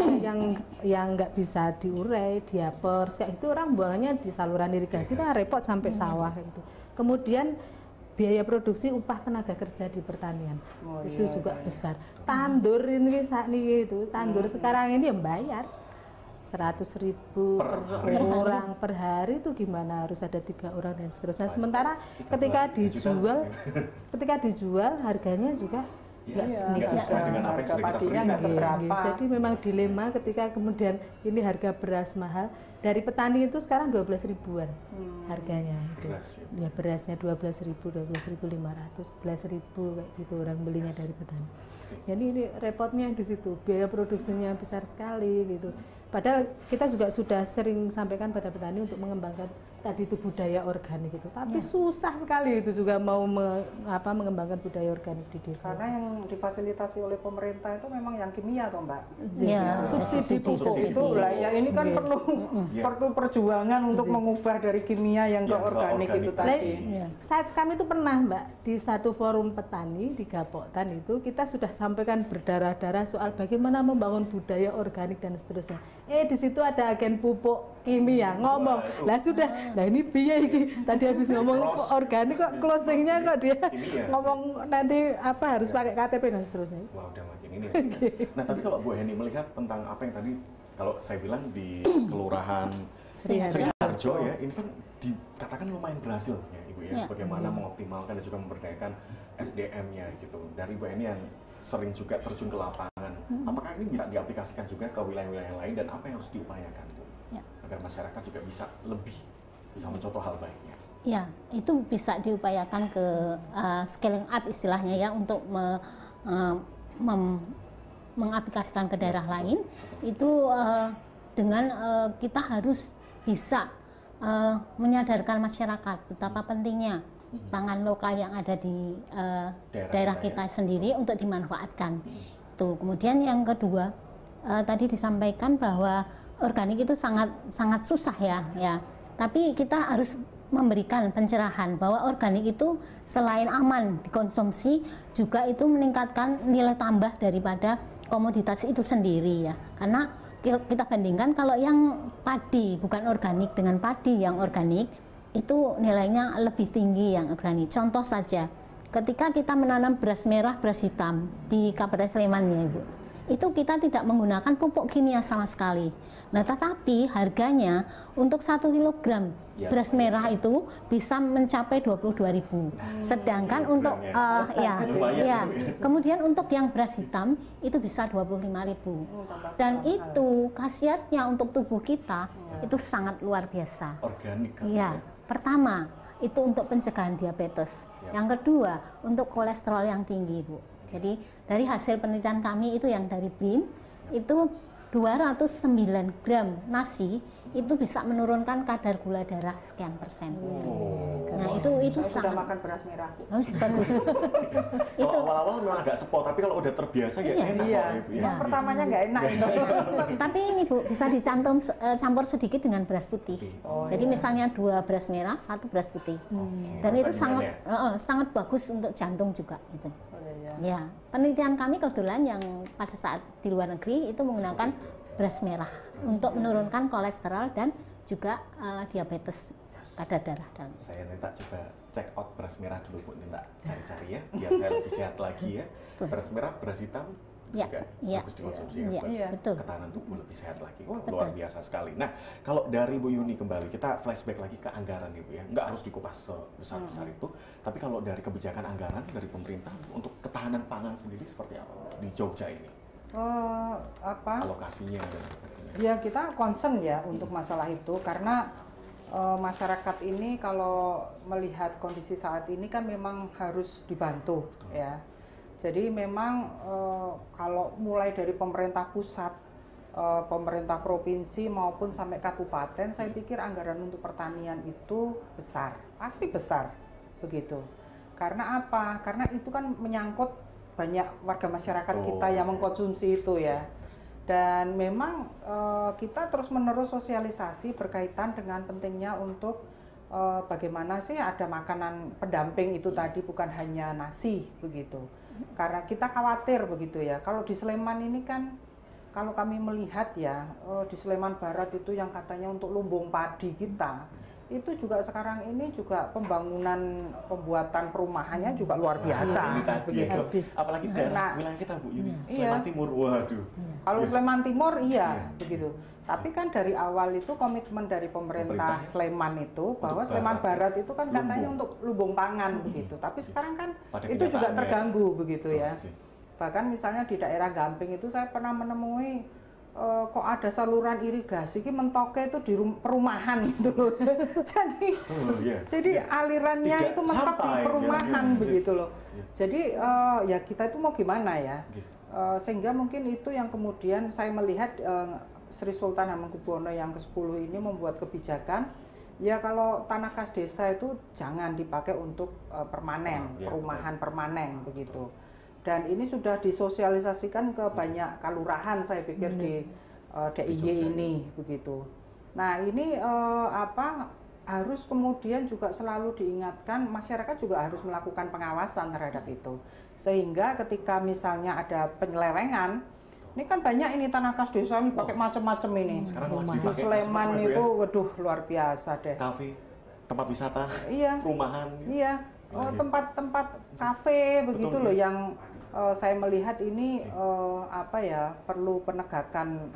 yang nggak bisa diurai, diapers kayak itu orang buangannya di saluran irigasi, nah repot sampai sawah gitu. Kemudian biaya produksi upah tenaga kerja di pertanian Oh, itu iya, juga iya. besar. Tandur ini saat ini itu tandur sekarang ini yang bayar 100.000 per orang per hari itu gimana, harus ada 3 orang dan seterusnya. Sementara ketika dijual harganya juga nggak Iya, sedikit. nggak sesuai dengan apa yang sudah kita padinya berikan. nggak seberapa. Jadi memang dilema ketika kemudian ini harga beras mahal dari petani itu sekarang 12 ribuan harganya itu. Beras, Ya berasnya 12.000, 12.500, 11.000 kayak gitu orang belinya dari petani. Jadi ini repotnya di situ, biaya produksinya besar sekali gitu. Padahal kita juga sudah sering sampaikan pada petani untuk mengembangkan tadi itu budaya organik itu. Tapi susah sekali itu juga mau mengembangkan budaya organik di desa. Karena yang difasilitasi oleh pemerintah itu memang yang kimia toh Mbak. Ya, Subsidi pupuk Itu lah ya ini kan perlu perjuangan untuk mengubah dari kimia yang ke Ya, ke organik organik itu tadi. tadi. Saat kami itu pernah Mbak di satu forum petani di Gapoktan itu kita sudah sampaikan berdarah-darah soal bagaimana membangun budaya organik dan seterusnya. Di situ ada agen pupuk kimia ngomong, lah sudah, lah ini biaya iki tadi habis ngomong organik kok closingnya kok dia Kimia. ngomong nanti apa harus pakai KTP dan seterusnya. Wah, udah makin ini. Nah, tapi kalau Bu Heni melihat tentang apa yang tadi kalau saya bilang di Kelurahan Sriharjo ya, ini kan dikatakan lumayan berhasil ya Ibu ya, Ya. bagaimana mengoptimalkan dan juga memberdayakan SDM-nya gitu. Dari Bu Heni yang sering juga terjun ke lapangan, apakah ini bisa diaplikasikan juga ke wilayah-wilayah lain dan apa yang harus diupayakan tuh Ya. agar masyarakat juga bisa mencontoh hal baiknya? Ya, itu bisa diupayakan ke scaling up istilahnya ya untuk mengaplikasikan ke daerah lain itu dengan kita harus bisa menyadarkan masyarakat betapa pentingnya pangan lokal yang ada di daerah kita sendiri untuk dimanfaatkan. Tuh, kemudian yang kedua tadi disampaikan bahwa organik itu sangat susah ya. Tapi kita harus memberikan pencerahan bahwa organik itu selain aman dikonsumsi juga itu meningkatkan nilai tambah daripada komoditas itu sendiri ya. Karena kita bandingkan kalau yang padi bukan organik dengan padi yang organik itu nilainya lebih tinggi yang organik. Contoh saja, ketika kita menanam beras merah, beras hitam di Kabupaten Sleman ya Ibu, itu kita tidak menggunakan pupuk kimia sama sekali. Nah, tetapi harganya untuk 1 kilogram beras merah itu bisa mencapai 22.000. Sedangkan untuk kemudian untuk yang beras hitam itu bisa 25.000. Dan itu khasiatnya untuk tubuh kita itu sangat luar biasa. Organik kan? Iya, pertama itu untuk pencegahan diabetes. Yang kedua untuk kolesterol yang tinggi, Bu. Jadi dari hasil penelitian kami itu yang dari BRIN itu 209 gram nasi itu bisa menurunkan kadar gula darah sekian persen. Nah itu Saya sudah sangat makan beras merah. bagus. Itu Kalau awal-awal memang agak sepot, tapi kalau udah terbiasa ya enak Iya, kok Ibu ya. yang pertamanya nggak enak itu. tapi ini Bu bisa dicantum campur sedikit dengan beras putih. Jadi misalnya 2 beras merah, 1 beras putih. Dan itu sangat bagus untuk jantung juga gitu. Ya, penelitian kami kebetulan yang pada saat di luar negeri itu menggunakan beras merah untuk menurunkan kolesterol dan juga diabetes kadar darah dalam. Saya minta coba check out beras merah dulu Bu, minta cari-cari ya, biar saya lebih sehat lagi ya. Beras merah, beras hitam Ya, juga ya, bagus dikonsumsi ya, Iya. betul. ketahanan tubuh lebih sehat lagi. Wah, Betul. luar biasa sekali. Nah, kalau dari Bu Yuni kembali, kita flashback lagi ke anggaran nih Bu ya. Nggak harus dikupas sebesar-besar itu, tapi kalau dari kebijakan anggaran dari pemerintah untuk ketahanan pangan sendiri seperti apa di Jogja ini? Alokasinya dan sebagainya. Ya kita concern ya untuk masalah itu karena masyarakat ini kalau melihat kondisi saat ini kan memang harus dibantu ya. Jadi memang kalau mulai dari pemerintah pusat, pemerintah provinsi maupun sampai kabupaten, saya pikir anggaran untuk pertanian itu besar, pasti besar begitu. Karena apa? Karena itu kan menyangkut banyak warga masyarakat kita yang mengkonsumsi itu ya. Dan memang kita terus-menerus sosialisasi berkaitan dengan pentingnya untuk bagaimana sih ada makanan pendamping itu tadi, bukan hanya nasi begitu. Karena kita khawatir begitu ya. Kalau di Sleman ini kan, kalau kami melihat ya, di Sleman Barat itu yang katanya untuk lumbung padi kita, itu juga sekarang ini juga pembuatan perumahannya juga luar biasa. Ini tadi begitu. apalagi daerah wilayah kita Bu Yuni, Iya. Sleman Timur, waduh. Kalau Sleman Timur iya begitu. Tapi kan dari awal itu komitmen dari pemerintah Sleman itu bahwa Sleman Barat itu kan katanya untuk lumbung pangan begitu. Tapi sekarang kan Pada itu juga kenyataannya, terganggu begitu ya. Oke. Bahkan misalnya di daerah Gamping itu saya pernah menemui kok ada saluran irigasi ki mentoke itu di perumahan gitu loh. Jadi alirannya Tidak itu mentok di sampai, perumahan ya. begitu loh. Jadi ya kita itu mau gimana ya? Sehingga mungkin itu yang kemudian saya melihat Sri Sultan Hamengkubuwono yang ke-10 ini membuat kebijakan, ya kalau tanah kas desa itu jangan dipakai untuk permanen, perumahan permanen begitu. Dan ini sudah disosialisasikan ke banyak kalurahan saya pikir di DIY ini begitu. Nah ini harus kemudian juga selalu diingatkan, masyarakat juga harus melakukan pengawasan terhadap itu. Sehingga ketika misalnya ada penyelewengan, ini kan banyak ini tanah kas desa ini pakai macam-macam ini. Sekarang lagi Di dipakai Sleman macam-macam, itu, ya. waduh luar biasa deh. Kafe, tempat wisata, Iya. perumahan. Iya. Tempat-tempat kafe begitu loh yang saya melihat ini perlu penegakan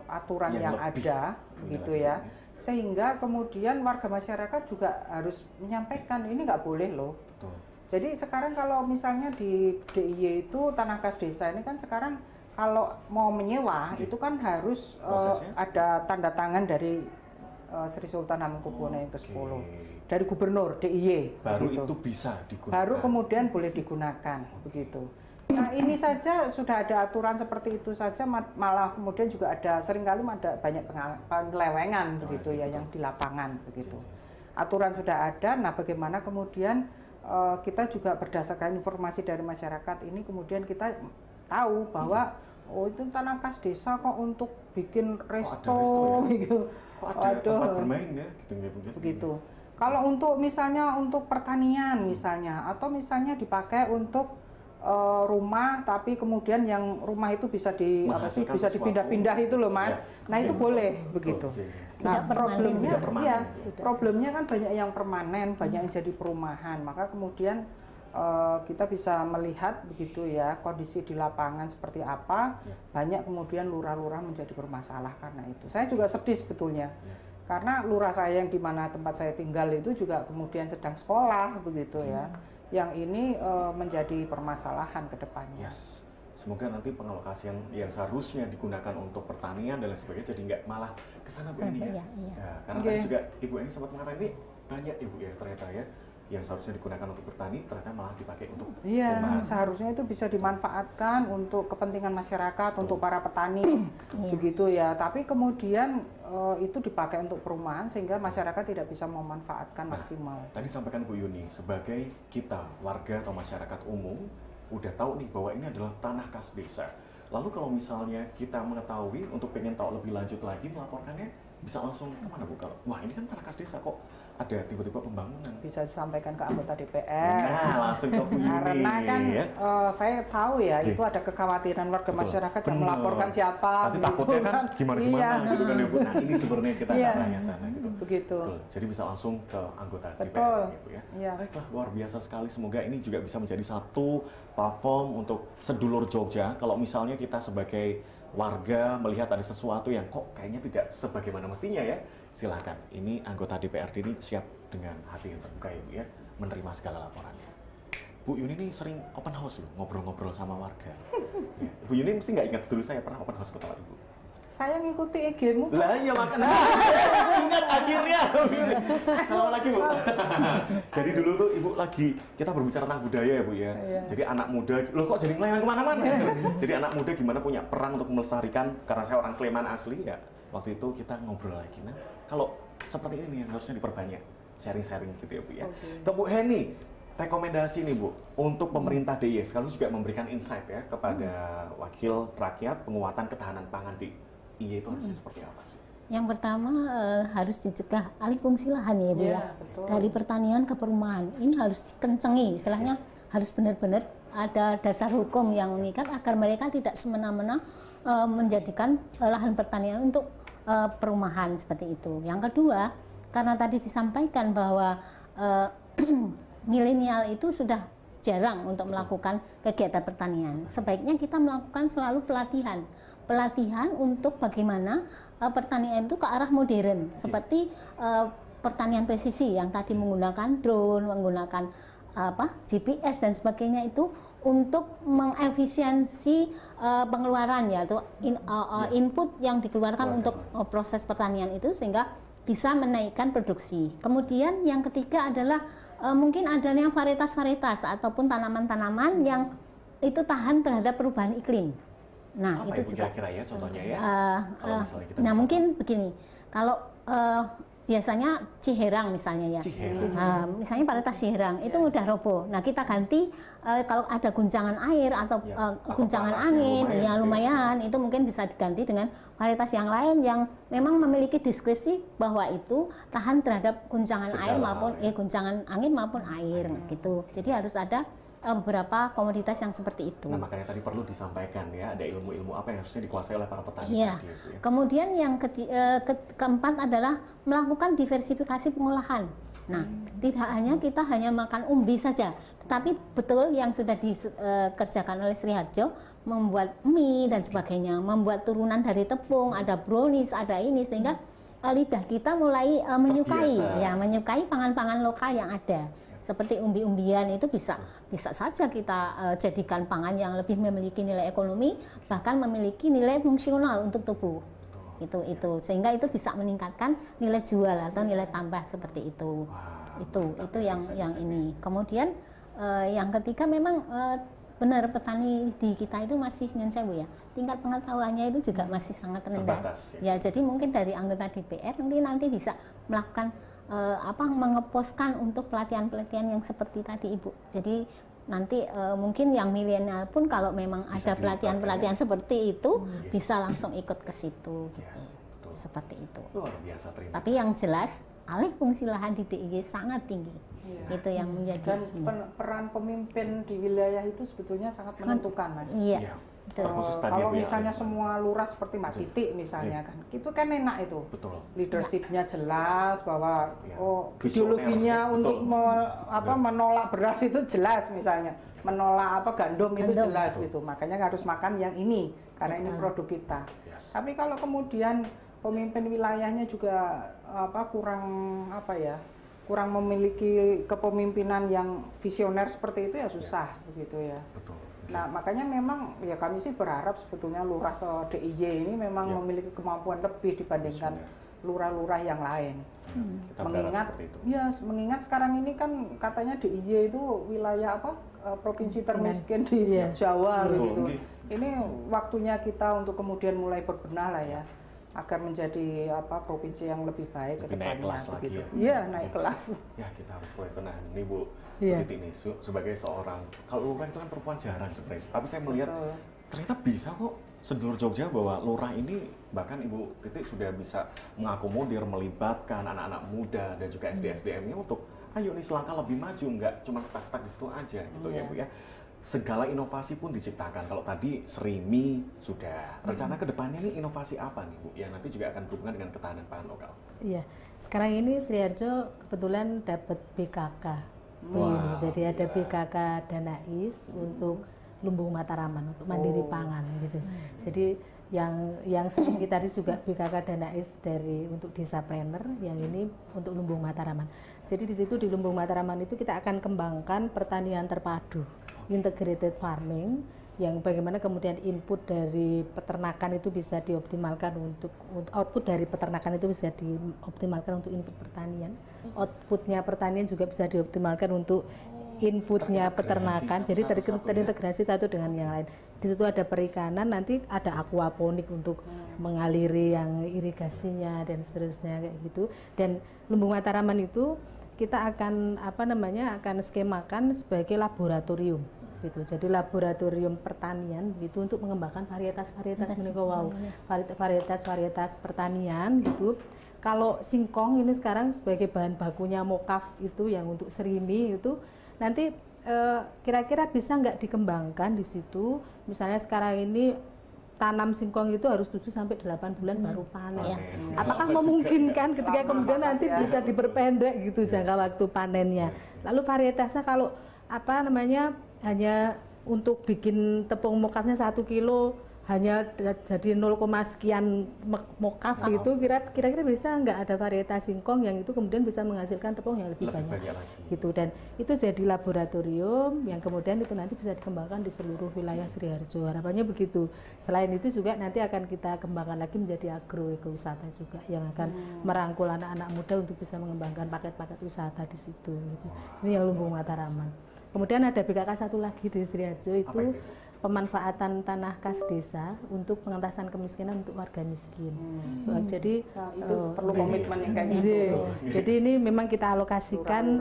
aturan yang ada gitu ya, sehingga kemudian warga masyarakat juga harus menyampaikan ini nggak boleh loh. Betul. Jadi sekarang kalau misalnya di DIY itu tanah kas desa ini kan sekarang kalau mau menyewa itu kan harus ada tanda tangan dari Sri Sultan Hamengkubuwono yang ke-10 dari gubernur DIY. Baru begitu. itu bisa digunakan. Baru kemudian boleh digunakan begitu. Nah ini saja sudah ada aturan seperti itu saja, malah kemudian juga ada seringkali ada banyak penyelewengan begitu ya yang di lapangan begitu. Aturan sudah ada, nah bagaimana kemudian kita juga berdasarkan informasi dari masyarakat ini kemudian kita tahu bahwa itu tanah kas desa kok untuk bikin resto gitu. Ada tempat bermain ya begitu. Kalau untuk misalnya untuk pertanian misalnya, atau misalnya dipakai untuk rumah, tapi kemudian yang rumah itu bisa bisa dipindah-pindah itu loh Mas. Ya. Nah itu boleh begitu. Nah problemnya kan banyak yang permanen, banyak yang jadi perumahan. Maka kemudian kita bisa melihat begitu ya kondisi di lapangan seperti apa. Banyak kemudian lurah-lurah menjadi bermasalah karena itu. Saya juga sedih sebetulnya. Karena lurah saya yang di mana tempat saya tinggal itu juga kemudian sedang sekolah begitu ya. Yang ini menjadi permasalahan ke depannya. Yes. Semoga nanti pengalokasian yang seharusnya digunakan untuk pertanian dan lain sebagainya jadi nggak malah kesana Bu ini ya. Ya, karena tadi juga Ibu Eni sempat mengatakan ini banyak Ibu ya ternyata ya yang seharusnya digunakan untuk bertani ternyata malah dipakai untuk perumahan. Seharusnya itu bisa dimanfaatkan untuk kepentingan masyarakat, untuk para petani begitu ya. Tapi kemudian itu dipakai untuk perumahan sehingga masyarakat tidak bisa memanfaatkan maksimal. Tadi sampaikan Bu Yuni, sebagai kita warga atau masyarakat umum udah tahu nih bahwa ini adalah tanah kas desa. Lalu kalau misalnya kita mengetahui untuk pengen tahu lebih lanjut lagi melaporkannya bisa langsung kemana Bu? Kalau wah ini kan tanah kas desa kok ada tiba-tiba pembangunan. Bisa disampaikan ke anggota DPR. Nah, langsung ke Bu Yuni. Karena kan ya. saya tahu ya, Ji. itu ada kekhawatiran warga Betul. masyarakat yang Bener. melaporkan siapa. Nanti takutnya kan gimana-gimana Iya. gitu kan ya Bu. Nah ini sebenarnya kita Iya. nggak tanya sana gitu. Begitu. Betul. Jadi bisa langsung ke anggota Betul. DPR gitu ya. Iya. Baiklah, luar biasa sekali. Semoga ini juga bisa menjadi satu platform untuk sedulur Jogja. Kalau misalnya kita sebagai warga melihat ada sesuatu yang kok kayaknya tidak sebagaimana mestinya ya, silakan. Ini anggota DPRD ini siap dengan hati yang terbuka ya Bu ya, menerima segala laporannya. Bu Yuni ini sering open house loh, ngobrol-ngobrol sama warga. Ya. Bu Yuni mesti nggak ingat dulu saya pernah open house ke tempat Ibu. Saya ngikuti IG-mu. Lah iya makanya ingat akhirnya. Selamat lagi Bu. Jadi dulu tuh Ibu lagi kita berbicara tentang budaya ya Bu ya. Iya. Jadi anak muda, loh kok jadi ngelayang kemana-mana? Jadi anak muda gimana punya peran untuk melestarikan, karena saya orang Sleman asli ya. Waktu itu kita ngobrol lagi. Nah kalau seperti ini yang harusnya diperbanyak, sharing-sharing gitu ya Bu ya. Oke. Ke Bu Heni, rekomendasi nih Bu untuk pemerintah DIY sekaligus juga memberikan insight ya kepada wakil rakyat penguatan ketahanan pangan di IY itu harusnya seperti apa sih? Yang pertama harus dicegah alih fungsi lahan ya Bu Iya, ya. betul. Dari pertanian ke perumahan. Ini harus dikencengi, istilahnya harus benar-benar ada dasar hukum yang mengikat agar mereka tidak semena-mena menjadikan lahan pertanian untuk perumahan seperti itu. Yang kedua, karena tadi disampaikan bahwa milenial itu sudah jarang untuk melakukan kegiatan pertanian. Sebaiknya kita melakukan selalu pelatihan untuk bagaimana pertanian itu ke arah modern, seperti pertanian presisi yang tadi menggunakan drone, menggunakan GPS dan sebagainya, itu untuk mengefisiensi pengeluaran ya, atau input yang dikeluarkan untuk proses pertanian itu, sehingga bisa menaikkan produksi. Kemudian yang ketiga adalah mungkin adanya varietas-varietas ataupun tanaman-tanaman yang itu tahan terhadap perubahan iklim. Nah, Apa itu Ibu juga kira-kira ya contohnya ya? Kalau misalnya kita nah bisa mungkin begini, kalau biasanya ciherang misalnya ya. Ciherang. Misalnya varietas ciherang itu mudah roboh. Nah, kita ganti kalau ada guncangan air atau Ya, atau guncangan panasnya angin, lumayan, ya lumayan, itu mungkin bisa diganti dengan varietas yang lain yang memang memiliki deskripsi bahwa itu tahan terhadap guncangan Segala air hal, maupun ya. guncangan angin maupun air gitu. Jadi harus ada beberapa komoditas yang seperti itu. Nah makanya tadi perlu disampaikan ya, ada ilmu-ilmu apa yang harusnya dikuasai oleh para petani Iya. tadi itu ya. Kemudian yang keempat adalah melakukan diversifikasi pengolahan. Nah, tidak hanya kita hanya makan umbi saja, tetapi betul yang sudah dikerjakan oleh Sri Harjo, membuat mie dan sebagainya, membuat turunan dari tepung, ada brownies, ada ini, sehingga lidah kita mulai menyukai pangan-pangan lokal yang ada. Seperti umbi-umbian itu bisa saja kita jadikan pangan yang lebih memiliki nilai ekonomi, bahkan memiliki nilai fungsional untuk tubuh. Itu sehingga itu bisa meningkatkan nilai jual atau nilai tambah seperti itu. Itu yang ini. Kemudian yang ketiga memang benar petani di kita itu masih nyensewu ya. Tingkat pengetahuannya itu juga masih sangat rendah. Terbatas, Ya, jadi mungkin dari anggota DPR nanti bisa melakukan mengeposkan untuk pelatihan-pelatihan yang seperti tadi Ibu. Jadi nanti mungkin yang milenial pun kalau memang Bisa ada pelatihan-pelatihan seperti itu bisa langsung ikut ke situ gitu. Betul. Seperti itu. Luar biasa, terima Tapi yang jelas alih fungsi lahan di DIY sangat tinggi. Itu yang menjadi Dan peran pemimpin di wilayah itu sebetulnya sangat menentukan, Mas. Iya. Betul. Terkhusus tadi Kalau Bu, ya, misalnya alih- semua lurah seperti Mbak Betul. Titik misalnya kan, itu kan enak itu. Betul. Leadershipnya jelas bahwa Ya. ideologinya Visioner, untuk betul. menolak beras itu jelas misalnya, menolak gandum itu Gandum. jelas gitu. Makanya harus makan yang ini karena ini produk kita. Yes. Tapi kalau kemudian pemimpin wilayahnya juga kurang memiliki kepemimpinan yang visioner seperti itu ya susah begitu ya. Betul. Nah, makanya memang ya kami sih berharap sebetulnya lurah DIY ini memang Ya. memiliki kemampuan lebih dibandingkan lurah-lurah yang lain. Kita berharap seperti itu. Mengingat sekarang ini kan katanya DIY itu wilayah provinsi termiskin di Jawa Betul. begitu. Ini waktunya kita untuk kemudian mulai berbenah lah ya, agar menjadi provinsi yang lebih baik ke Lebih naik depannya kelas lagi begitu. ya. Iya, naik kelas. Ya kita harus mulai tenang nih Bu. Iya. Bu Titi nih sebagai seorang, kalau lurah itu kan perempuan jarang sebenarnya, tapi saya melihat Betul. ternyata bisa kok sedulur Jogja bahwa lurah ini bahkan Ibu Titik sudah bisa mengakomodir, melibatkan anak-anak muda dan juga SDM-nya untuk ayo nih selangkah lebih maju, nggak cuma stuck di situ aja gitu ya Bu ya. Segala inovasi pun diciptakan. Kalau tadi Serimi sudah, rencana ke depannya nih inovasi apa nih Bu yang nanti juga akan berhubungan dengan ketahanan pangan lokal? Iya, sekarang ini Sriharjo kebetulan dapat BKK. Jadi ada BKK Danais untuk Lumbung Mataraman untuk mandiri pangan gitu. Jadi yang sering kita juga BKK Danais dari untuk desa planner, yang ini untuk Lumbung Mataraman. Jadi di situ di Lumbung Mataraman itu kita akan kembangkan pertanian terpadu, integrated farming, yang bagaimana kemudian input dari peternakan itu bisa dioptimalkan untuk output dari peternakan itu bisa dioptimalkan untuk input pertanian, outputnya pertanian juga bisa dioptimalkan untuk inputnya peternakan, jadi terintegrasi satu dengan yang lain. Di situ ada perikanan, nanti ada aquaponik untuk mengaliri yang irigasinya dan seterusnya kayak gitu. Dan Lumbung Mataraman itu kita akan akan skemakan sebagai laboratorium gitu. Jadi laboratorium pertanian gitu untuk mengembangkan varietas pertanian gitu. Kalau singkong ini sekarang sebagai bahan bakunya mokaf itu yang untuk Serimi itu nanti kira-kira bisa nggak dikembangkan di situ. Misalnya sekarang ini tanam singkong itu harus 7 sampai 8 bulan baru panen. Apakah memungkinkan ketika kemudian nanti bisa diperpendek gitu jangka waktu panennya. Lalu varietasnya kalau hanya untuk bikin tepung mokafnya 1 kilo hanya jadi 0, sekian mokaf itu, kira-kira bisa nggak ada varietas singkong yang itu kemudian bisa menghasilkan tepung yang lebih banyak gitu. Dan itu jadi laboratorium yang kemudian itu nanti bisa dikembangkan di seluruh wilayah Sriharjo, harapannya begitu. Selain itu juga nanti akan kita kembangkan lagi menjadi agroekowisata juga yang akan merangkul anak-anak muda untuk bisa mengembangkan paket-paket wisata di situ gitu. Ini yang Lumbung Mataraman. Kemudian ada BKK satu lagi di Sriharjo itu pemanfaatan tanah kas desa untuk pengentasan kemiskinan untuk warga miskin. Jadi itu perlu komitmen yang kayak gitu. Jadi ini memang kita alokasikan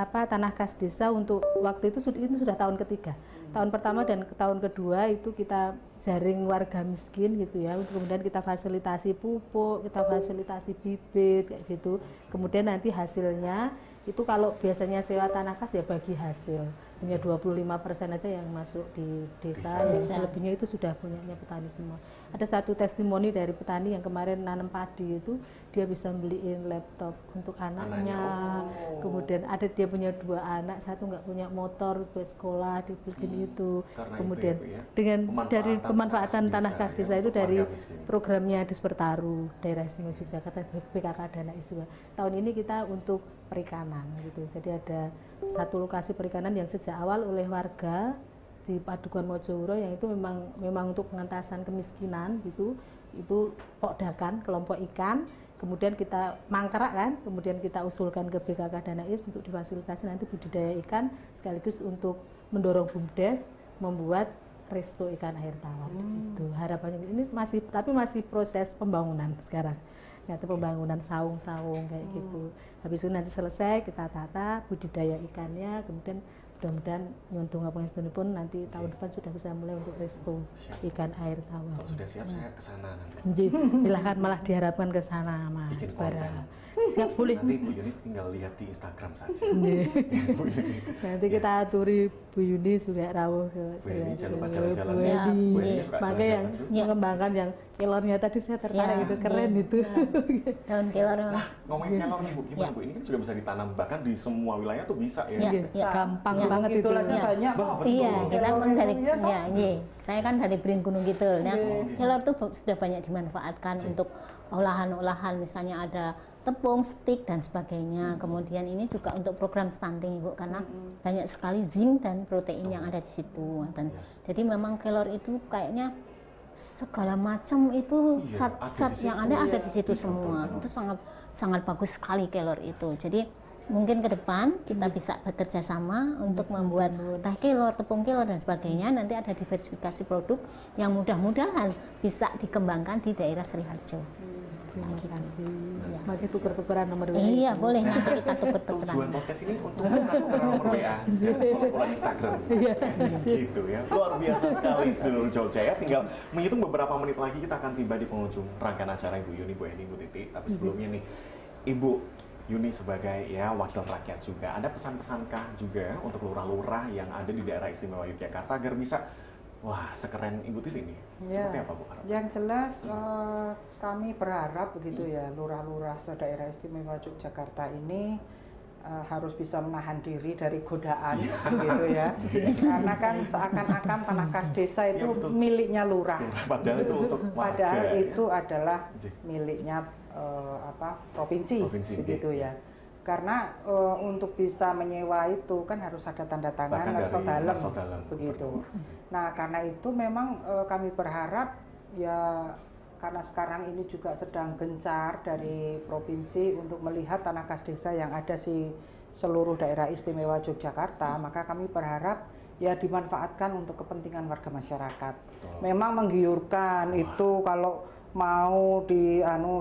tanah kas desa untuk waktu itu sudah tahun ketiga. Tahun pertama dan tahun kedua itu kita jaring warga miskin gitu ya. Kemudian kita fasilitasi pupuk, kita fasilitasi bibit kayak gitu. Kemudian nanti hasilnya itu kalau biasanya sewa tanah kas ya bagi hasil. Hanya 25% aja yang masuk di desa, selebihnya itu sudah punyanya petani semua. Ada satu testimoni dari petani yang kemarin nanam padi itu, dia bisa beliin laptop untuk anaknya. Kemudian ada dia punya 2 anak, satu nggak punya motor buat sekolah, dibikin itu. Kemudian itu, dengan dari pemanfaatan tanah kas desa itu dari programnya Dispertaru daerah Istimewa Yogyakarta BKK Danais juga. Tahun ini kita untuk perikanan gitu. Jadi ada satu lokasi perikanan yang sejak awal oleh warga di Padukuhan Mojowuro yang itu memang untuk pengentasan kemiskinan gitu. Itu pokdakan kelompok ikan, kemudian kita mangkrak kan, kemudian kita usulkan ke BKK Danais untuk difasilitasi nanti budidaya ikan sekaligus untuk mendorong BUMDes membuat resto ikan air tawar di situ. Harapannya ini masih proses pembangunan sekarang. Nanti pembangunan saung-saung kayak gitu. Habis itu nanti selesai kita tata budidaya ikannya, kemudian mudah-mudahan nyuntung pengunjung pun nanti tahun depan sudah bisa mulai untuk resto ikan air tawar. Kalau sudah siap saya ke sana nanti. Silahkan malah diharapkan ke sana Mas Bara. Siap boleh. Nanti Bu Yuni tinggal lihat di Instagram saja. Nanti kita aturi Bu Yuni juga rawuh ke jalan-jalan. Makanya yang mengembangkan yang kelornya tadi saya tertarik itu keren itu. Daun kelor. Nah, ngomongin kelor nih Bu, gimana Bu? Ini kan juga bisa ditanam bahkan di semua wilayah tuh bisa ya. Gampang banget itu. Aja banyak. Iya, kita memang dari saya kan dari Brin Gunung Kidul. Nah, kelor tuh sudah banyak dimanfaatkan untuk olahan-olahan, misalnya ada tepung, stik dan sebagainya. Kemudian ini juga untuk program stunting Ibu, karena banyak sekali zinc dan protein yang ada di situ. Dan jadi memang kelor itu kayaknya segala macam itu zat yang ada di situ semua. Itu sangat bagus sekali kelor itu. Jadi mungkin ke depan kita bisa bekerja sama untuk membuat teh kelor, tepung kelor dan sebagainya. Nanti ada diversifikasi produk yang mudah-mudahan bisa dikembangkan di daerah Sriharjo. Terima gitu. kasih. Sebagai tuker-tukeran nomor WA. Iya, itu. boleh nanti kita tuker-tukeran. Tujuan podcast ini untuk mengatur nomor WA dan follow Instagram. Gitu ya. Luar biasa sekali seluruh Jogja ya. Tinggal menghitung beberapa menit lagi kita akan tiba di penghujung rangkaian acara Ibu Yuni, Bu Eni, Bu Titi. Tapi sebelumnya nih, Ibu Yuni sebagai ya wakil rakyat juga, ada pesan-pesankah juga untuk lurah-lurah yang ada di daerah istimewa Yogyakarta agar bisa sekeren Ibu Titi nih? Seperti apa Bu? Yang jelas kami berharap begitu ya, lurah-lurah se-daerah istimewa Yogyakarta ini harus bisa menahan diri dari godaan gitu ya. Karena kan seakan-akan tanah kas desa itu miliknya lurah. Padahal itu untuk warga. Padahal itu adalah miliknya provinsi begitu ya. Karena untuk bisa menyewa itu kan harus ada tanda tangan Larsot Dalem begitu. Nah, karena itu memang kami berharap ya, karena sekarang ini juga sedang gencar dari provinsi untuk melihat tanah kas desa yang ada di seluruh daerah istimewa Yogyakarta, maka kami berharap ya dimanfaatkan untuk kepentingan warga masyarakat. Memang menggiurkan itu kalau mau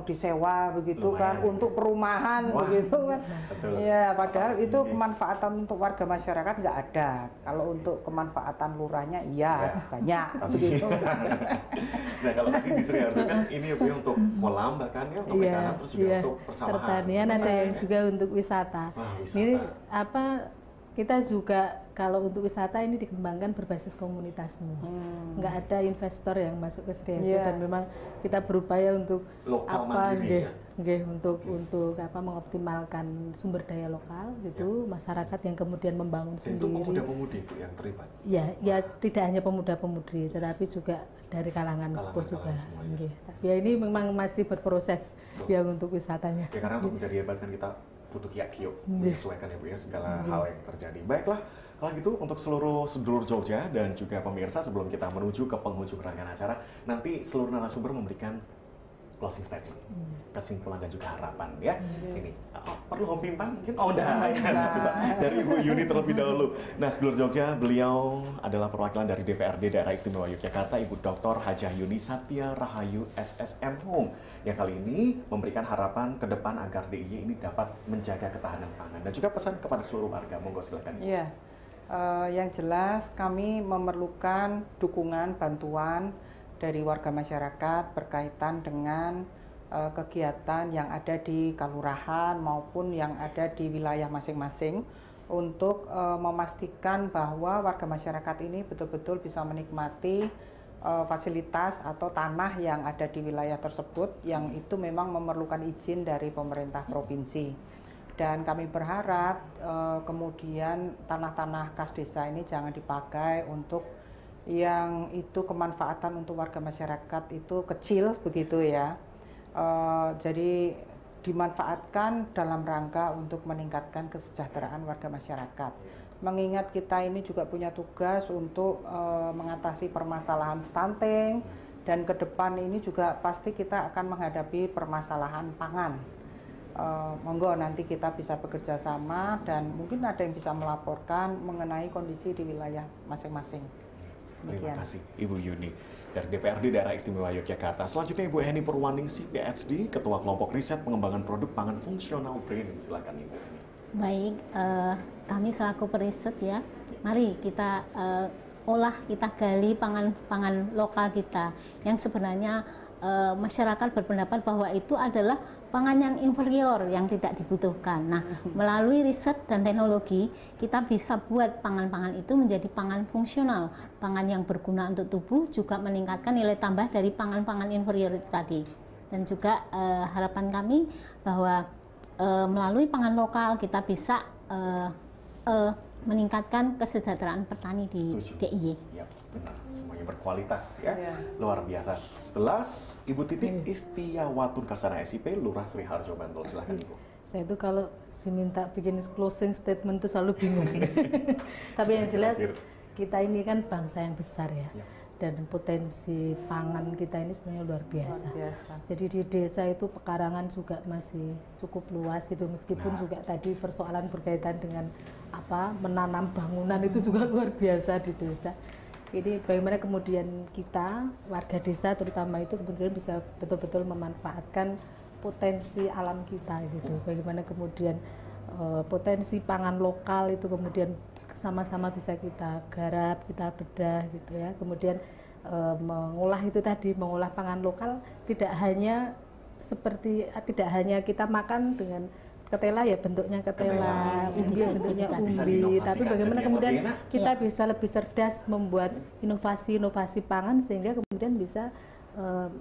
disewa begitu kan untuk perumahan begitu kan. Ya, padahal itu kemanfaatan untuk warga masyarakat nggak ada. Kalau untuk kemanfaatan lurahnya banyak begitu. Nah, kalau tadi di Sriharjo kan ini untuk kolam bahkan ya, untuk perikanan, terus juga untuk persawahan. Pertanian ada yang juga untuk wisata. Ini kita juga kalau untuk wisata ini dikembangkan berbasis komunitas semua. Nggak ada investor yang masuk ke Sriharjo dan memang kita berupaya untuk lokal mandiri, untuk mengoptimalkan sumber daya lokal gitu, masyarakat yang kemudian membangun sendiri. Itu pemuda-pemudi Bu yang terlibat. Ya tidak hanya pemuda-pemudi, tetapi juga dari kalangan sepuh juga. Tapi ya ini memang masih berproses ya untuk wisatanya. Ya karena untuk menjadi hebat kan kita butuh kiak-kiok menyesuaikan ya Bu ya segala hal yang terjadi. Baiklah, kalau gitu untuk seluruh sedulur Jogja dan juga pemirsa, sebelum kita menuju ke penghujung rangkaian acara, nanti seluruh narasumber memberikan closing statement, kesimpulan dan juga harapan ya. Ini perlu hompimpan mungkin? Dari Ibu Yuni terlebih dahulu. Nah, sedulur Jogja, beliau adalah perwakilan dari DPRD Daerah Istimewa Yogyakarta, Ibu Dr. Hajah Yuni Satya Rahayu SSM Hum, yang kali ini memberikan harapan ke depan agar DIY ini dapat menjaga ketahanan pangan dan juga pesan kepada seluruh warga. Monggo silakan. Iya. Yang jelas kami memerlukan dukungan bantuan dari warga masyarakat berkaitan dengan kegiatan yang ada di kelurahan maupun yang ada di wilayah masing-masing untuk memastikan bahwa warga masyarakat ini betul-betul bisa menikmati fasilitas atau tanah yang ada di wilayah tersebut yang itu memang memerlukan izin dari pemerintah provinsi. Dan kami berharap kemudian tanah-tanah kas desa ini jangan dipakai untuk yang itu kemanfaatan untuk warga masyarakat itu kecil begitu ya. Jadi dimanfaatkan dalam rangka untuk meningkatkan kesejahteraan warga masyarakat. Mengingat kita ini juga punya tugas untuk mengatasi permasalahan stunting dan ke depan ini juga pasti kita akan menghadapi permasalahan pangan. Monggo nanti kita bisa bekerja sama dan mungkin ada yang bisa melaporkan mengenai kondisi di wilayah masing-masing. Terima kasih Ibu Yuni dari DPRD Daerah Istimewa Yogyakarta. Selanjutnya Ibu Heni Purwaningsih, PhD, Ketua Kelompok Riset Pengembangan Produk Pangan Fungsional BRIN. Silakan Ibu. Baik, kami selaku periset ya, mari kita olah, kita gali pangan lokal kita yang sebenarnya masyarakat berpendapat bahwa itu adalah pangan yang inferior yang tidak dibutuhkan. Nah, melalui riset dan teknologi kita bisa buat pangan-pangan itu menjadi pangan fungsional, pangan yang berguna untuk tubuh, juga meningkatkan nilai tambah dari pangan-pangan inferior itu tadi. Dan juga harapan kami bahwa melalui pangan lokal kita bisa meningkatkan kesejahteraan petani di DIY. Ya, benar. Semuanya berkualitas ya. Luar biasa. Belas, Ibu Titi Istiawatun Kasana SIP, Lurah Sriharjo Bantul. Silahkan Ibu. Saya itu kalau diminta bikin closing statement itu selalu bingung. Tapi yang jelas kita ini kan bangsa yang besar ya. Dan potensi pangan kita ini sebenarnya luar biasa. Jadi di desa itu pekarangan juga masih cukup luas gitu, meskipun juga tadi persoalan berkaitan dengan menanam bangunan itu juga luar biasa di desa. Ini bagaimana kemudian kita warga desa terutama itu kemudian bisa betul-betul memanfaatkan potensi alam kita gitu. Bagaimana kemudian potensi pangan lokal itu kemudian sama-sama bisa kita garap, kita bedah gitu ya. Kemudian mengolah itu tadi, mengolah pangan lokal tidak hanya kita makan dengan ketela ya, bentuknya ketela, umbi bentuknya umbi, tapi bagaimana kemudian kita bisa lebih cerdas membuat inovasi-inovasi pangan sehingga kemudian bisa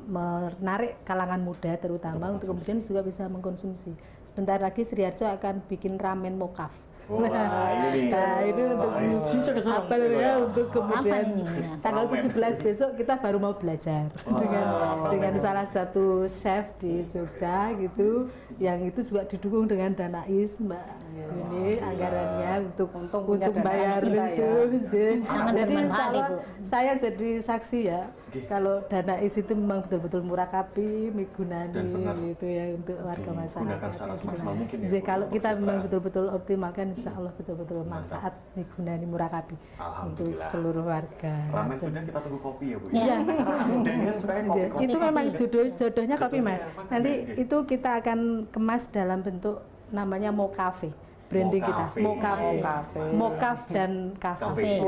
menarik kalangan muda terutama untuk kemudian juga bisa mengkonsumsi. Sebentar lagi Sri Harjo akan bikin ramen mokaf. Ini untuk apa ya, untuk kemudian tanggal 17 besok kita baru mau belajar dengan salah satu chef di Jogja gitu, yang itu juga didukung dengan Danais Mbak. Ini anggarannya untuk bayar itu. Jadi saya jadi saksi ya. Kalau Danais itu memang betul-betul murakabi, migunani gitu ya untuk warga masyarakat. Jadi kalau kita memang betul-betul optimalkan, insya Allah betul-betul manfaat migunani murakabi untuk seluruh warga. Ramen sudah, kita tunggu kopi ya Bu. Iya. Itu memang jodohnya kopi Mas. Nanti itu kita akan kemas dalam bentuk namanya Mocafe. Branding kita, Mokaf dan kafe.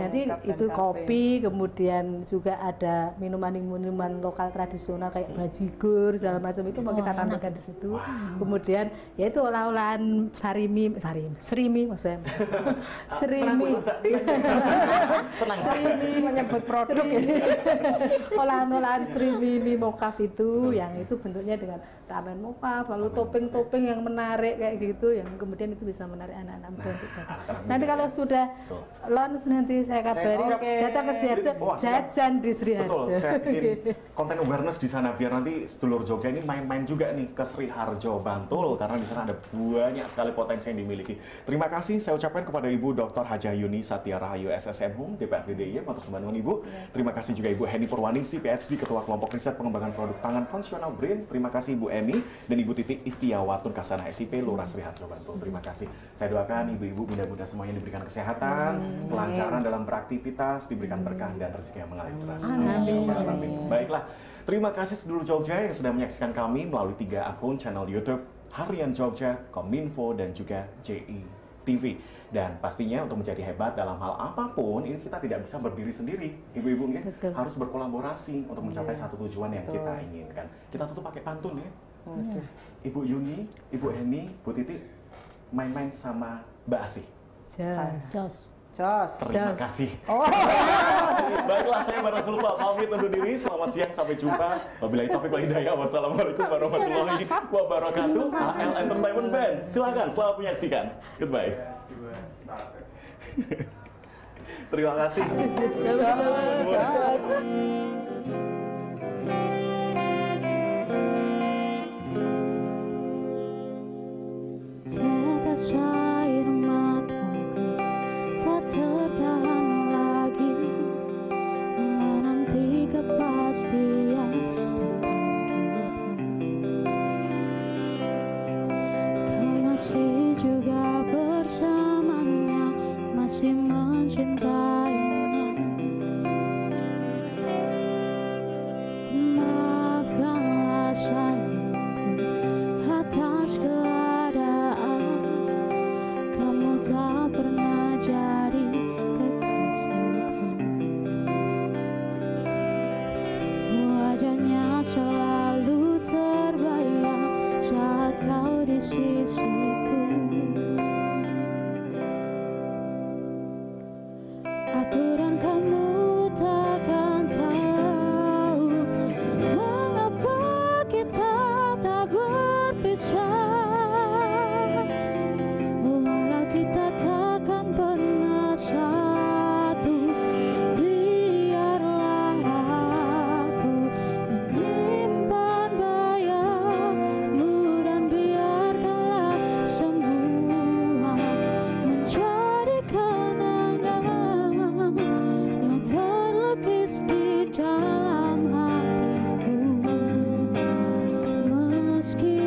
Nanti itu kopi, kemudian juga ada minuman-minuman lokal tradisional kayak bajigur segala macam itu mau kita tambahkan di situ. Kemudian yaitu olah-olahan serimi maksudnya. Serimi menyebut produk. Olahan-olahan serimi mie mokaf itu yang itu bentuknya dengan ramen mokaf, lalu topping-topping yang menarik kayak gitu, yang kemudian itu bisa menarik anak-anak muda untuk datang. Nanti kalau sudah launch nanti saya kabari datang ke Sri Harjo, jajan di Sri Harjo. Betul, saya bikin konten awareness di sana biar nanti sedulur Jogja ini main-main juga nih ke Sri Harjo Bantul, karena di sana ada banyak sekali potensi yang dimiliki. Terima kasih saya ucapkan kepada Ibu Dr. Hajah Yuni Satya Rahayu SSM Hum DPRD DIY, matur sembah nuwun Ibu. Terima kasih juga Ibu Heni Purwaningsi PhD Ketua Kelompok Riset Pengembangan Produk Pangan Fungsional BRIN. Terima kasih Ibu Eni dan Ibu Titi Istiawatun Kasana SIP Lurah Sri Harjo Bantul. Terima kasih. Saya doakan ibu-ibu, bunda-bunda semuanya diberikan kesehatan, kelancaran dalam beraktivitas, diberikan berkah dan rezeki yang mengalir deras. Amin. Baiklah, terima kasih sedulur Jogja yang sudah menyaksikan kami melalui 3 akun channel YouTube Harian Jogja, Kominfo, dan juga JI TV. Dan pastinya untuk menjadi hebat dalam hal apapun, ini kita tidak bisa berdiri sendiri. Ibu-ibu harus berkolaborasi untuk mencapai satu tujuan yang kita inginkan. Kita tutup pakai pantun ya. Ibu Yuni, Ibu Heni, Bu Titi, main-main sama Mbak Asih. Jos. Terima kasih. Baiklah, saya Bara Sulfa pamit undur diri. Selamat siang, sampai jumpa. Wabillahi taufiq wal hidayah. Wassalamualaikum warahmatullahi wabarakatuh. AL Entertainment Band. Silakan selamat menyaksikan. Goodbye. Terima kasih. Cair mataku tak tertahan lagi menanti kepastian kau masih juga bersamanya, masih mencintainya. Maafkanlah sayangku atas keadaan kamu tak pernah jadi kekasihku. Wajahnya selalu terbayang saat kau di sisiku. Aku dan kamu takkan tahu mengapa kita tak berpisah. Kita takkan pernah satu. Biarlah aku menyimpan bayangmu dan biarkanlah semua menjadi kenangan yang terlukis di dalam hatiku. Meski